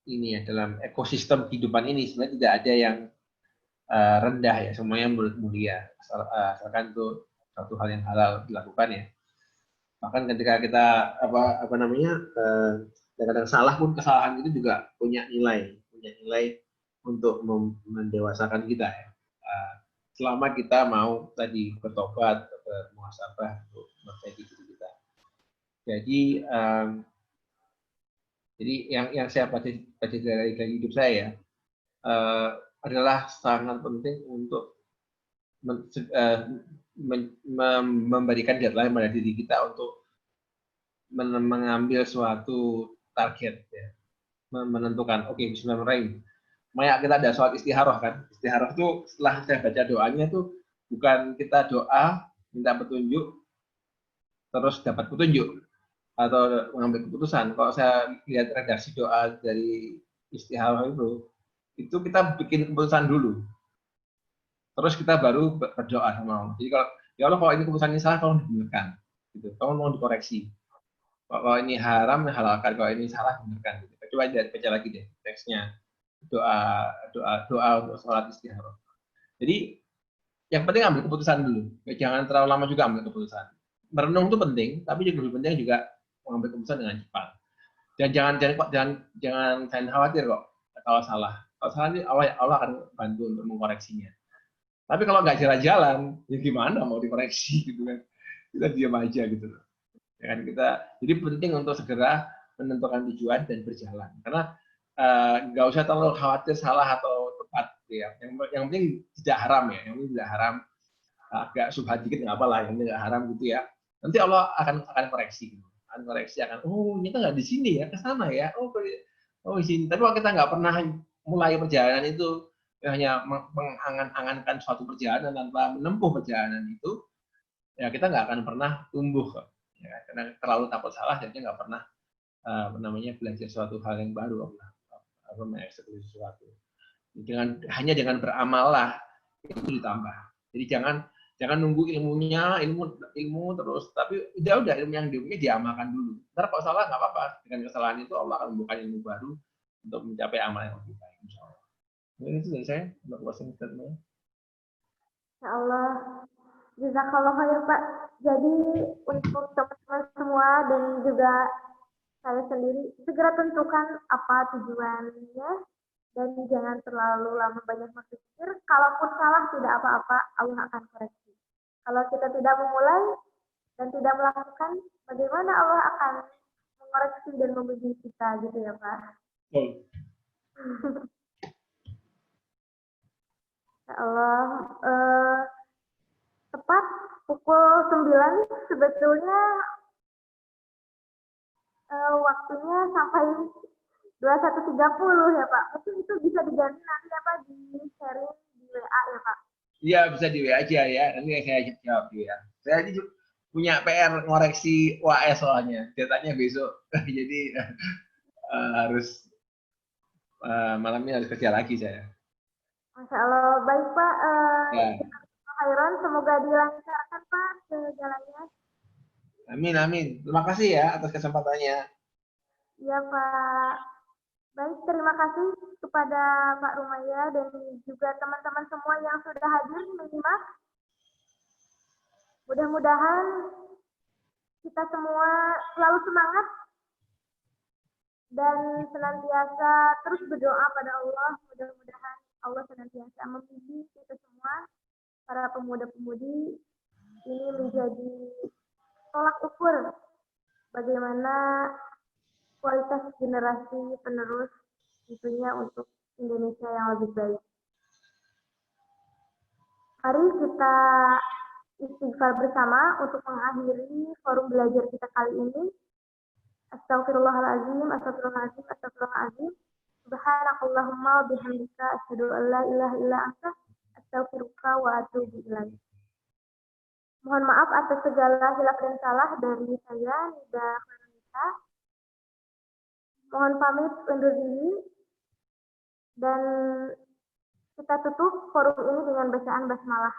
ini ya, dalam ekosistem kehidupan ini sebenarnya tidak ada yang rendah ya, semuanya mulia asalkan itu satu hal yang halal dilakukan ya. Bahkan ketika kita apa namanya kadang-kadang salah pun, kesalahan itu juga punya nilai untuk mendewasakan kita ya. Selama kita mau tadi bertobat, bermuhasabah untuk memperbaiki diri kita. Jadi yang saya pelajari dari hidup saya adalah sangat penting untuk memberikan deadline pada diri kita untuk mengambil suatu target ya. Menentukan bismillahirrahmanirrahim. Maya kita ada sholat istikharah kan. Istikharah itu setelah saya baca doanya tuh bukan kita doa minta petunjuk terus dapat petunjuk atau mengambil keputusan. Kalau saya lihat redaksi doa dari istikharah itu kita bikin keputusan dulu. Terus kita baru berdoa sama Allah. Jadi kalau ya Allah, kalau ini keputusan ini salah, tolong dibenarkan. Gitu. Tolong dikoreksi. Kalau ini haram, halalkan. Kalau ini salah, benarkan. Gitu. Coba baca lagi deh teksnya. Doa untuk sholat istikharah. Jadi yang penting ambil keputusan dulu. Jangan terlalu lama juga ambil keputusan. Merenung itu penting, tapi juga lebih penting juga mengambil keputusan dengan cepat. Dan jangan khawatir kok kalau salah. Kalau salah ini Allah akan bantu untuk mengkoreksinya. Tapi kalau nggak jalan-jalan, ya gimana mau dikoreksi gitu kan? Kita diam aja gitu loh. Ya kan jadi penting untuk segera menentukan tujuan dan berjalan. Karena nggak usah terlalu khawatir salah atau tepat gitu ya. Yang penting tidak haram ya. Yang penting tidak haram. Agak subhat dikit nggak apa lah. Yang penting nggak haram gitu ya. Nanti Allah akan koreksi. Gitu. Akan koreksi ternyata nggak di sini ya, ke sana ya. Oh di sini. Tapi kalau kita nggak pernah mulai perjalanan itu, hanya mengangan-angankan suatu perjalanan tanpa menempuh perjalanan itu, ya kita nggak akan pernah tumbuh kok. Ya, karena terlalu takut salah, jadi nggak pernah belajar suatu hal yang baru, mengeksekusi sesuatu. Hanya dengan beramal lah itu ditambah. Jadi jangan nunggu ilmu terus, tapi udah ilmu yang dipunya diamalkan dulu. Ntar kalau salah nggak apa-apa, dengan kesalahan itu Allah akan membuka ilmu baru untuk mencapai amal yang lebih baik. Insyaallah. Mungkin itu dari saya untuk closing statement. Ya Allah, jazakallah khair Pak. Jadi untuk teman-teman semua dan juga saya sendiri, segera tentukan apa tujuannya dan jangan terlalu lama banyak berpikir. Kalaupun salah tidak apa-apa, Allah akan koreksi. Kalau kita tidak memulai dan tidak melakukan, bagaimana Allah akan mengoreksi dan membimbing kita gitu ya Pak. Ya Allah, tepat pukul 9 sebetulnya waktunya sampai 21.30 ya Pak. Mungkin itu bisa diganti nanti ya Pak di sharing di WA ya Pak. Iya, bisa di WA aja ya. Nanti saya jawab ya. Saya ini punya PR ngoreksi UAS soalnya. Datanya besok. Jadi harus malam ini harus kerja lagi saya. Masya Allah. Baik Pak. Ya. Khairan, semoga dilancarkan Pak segalanya. Amin. Terima kasih ya atas kesempatannya. Iya Pak. Baik, terima kasih kepada Pak Rumaya dan juga teman-teman semua yang sudah hadir menyimak. Mudah-mudahan kita semua selalu semangat dan senantiasa terus berdoa pada Allah. Mudah-mudahan Allah senantiasa membimbing kita semua, para pemuda-pemudi, ini menjadi tolak ukur bagaimana kualitas generasi penerus tentunya untuk Indonesia yang lebih baik. Mari kita istighfar bersama untuk mengakhiri forum belajar kita kali ini. Astagfirullahaladzim, astagfirullahaladzim, astagfirullahaladzim. Subhanakallahumma bihamdika asyhadu an la ilaha illa anta astaghfiruka wa atubu ilaik. Mohon maaf atas segala hilaf dan salah dari saya, Nida Khairunisa. Mohon pamit undur diri dan kita tutup forum ini dengan bacaan basmalah.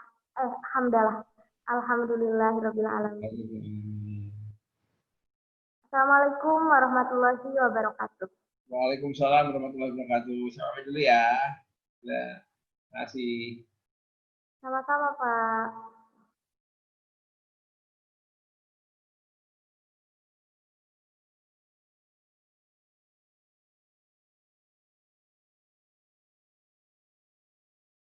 Hamdalah. Alhamdulillahirabbil alamin. Assalamualaikum warahmatullahi wabarakatuh. Waalaikumsalam warahmatullahi wabarakatuh. Sampai dulu ya. Terima kasih. Sama-sama Pak.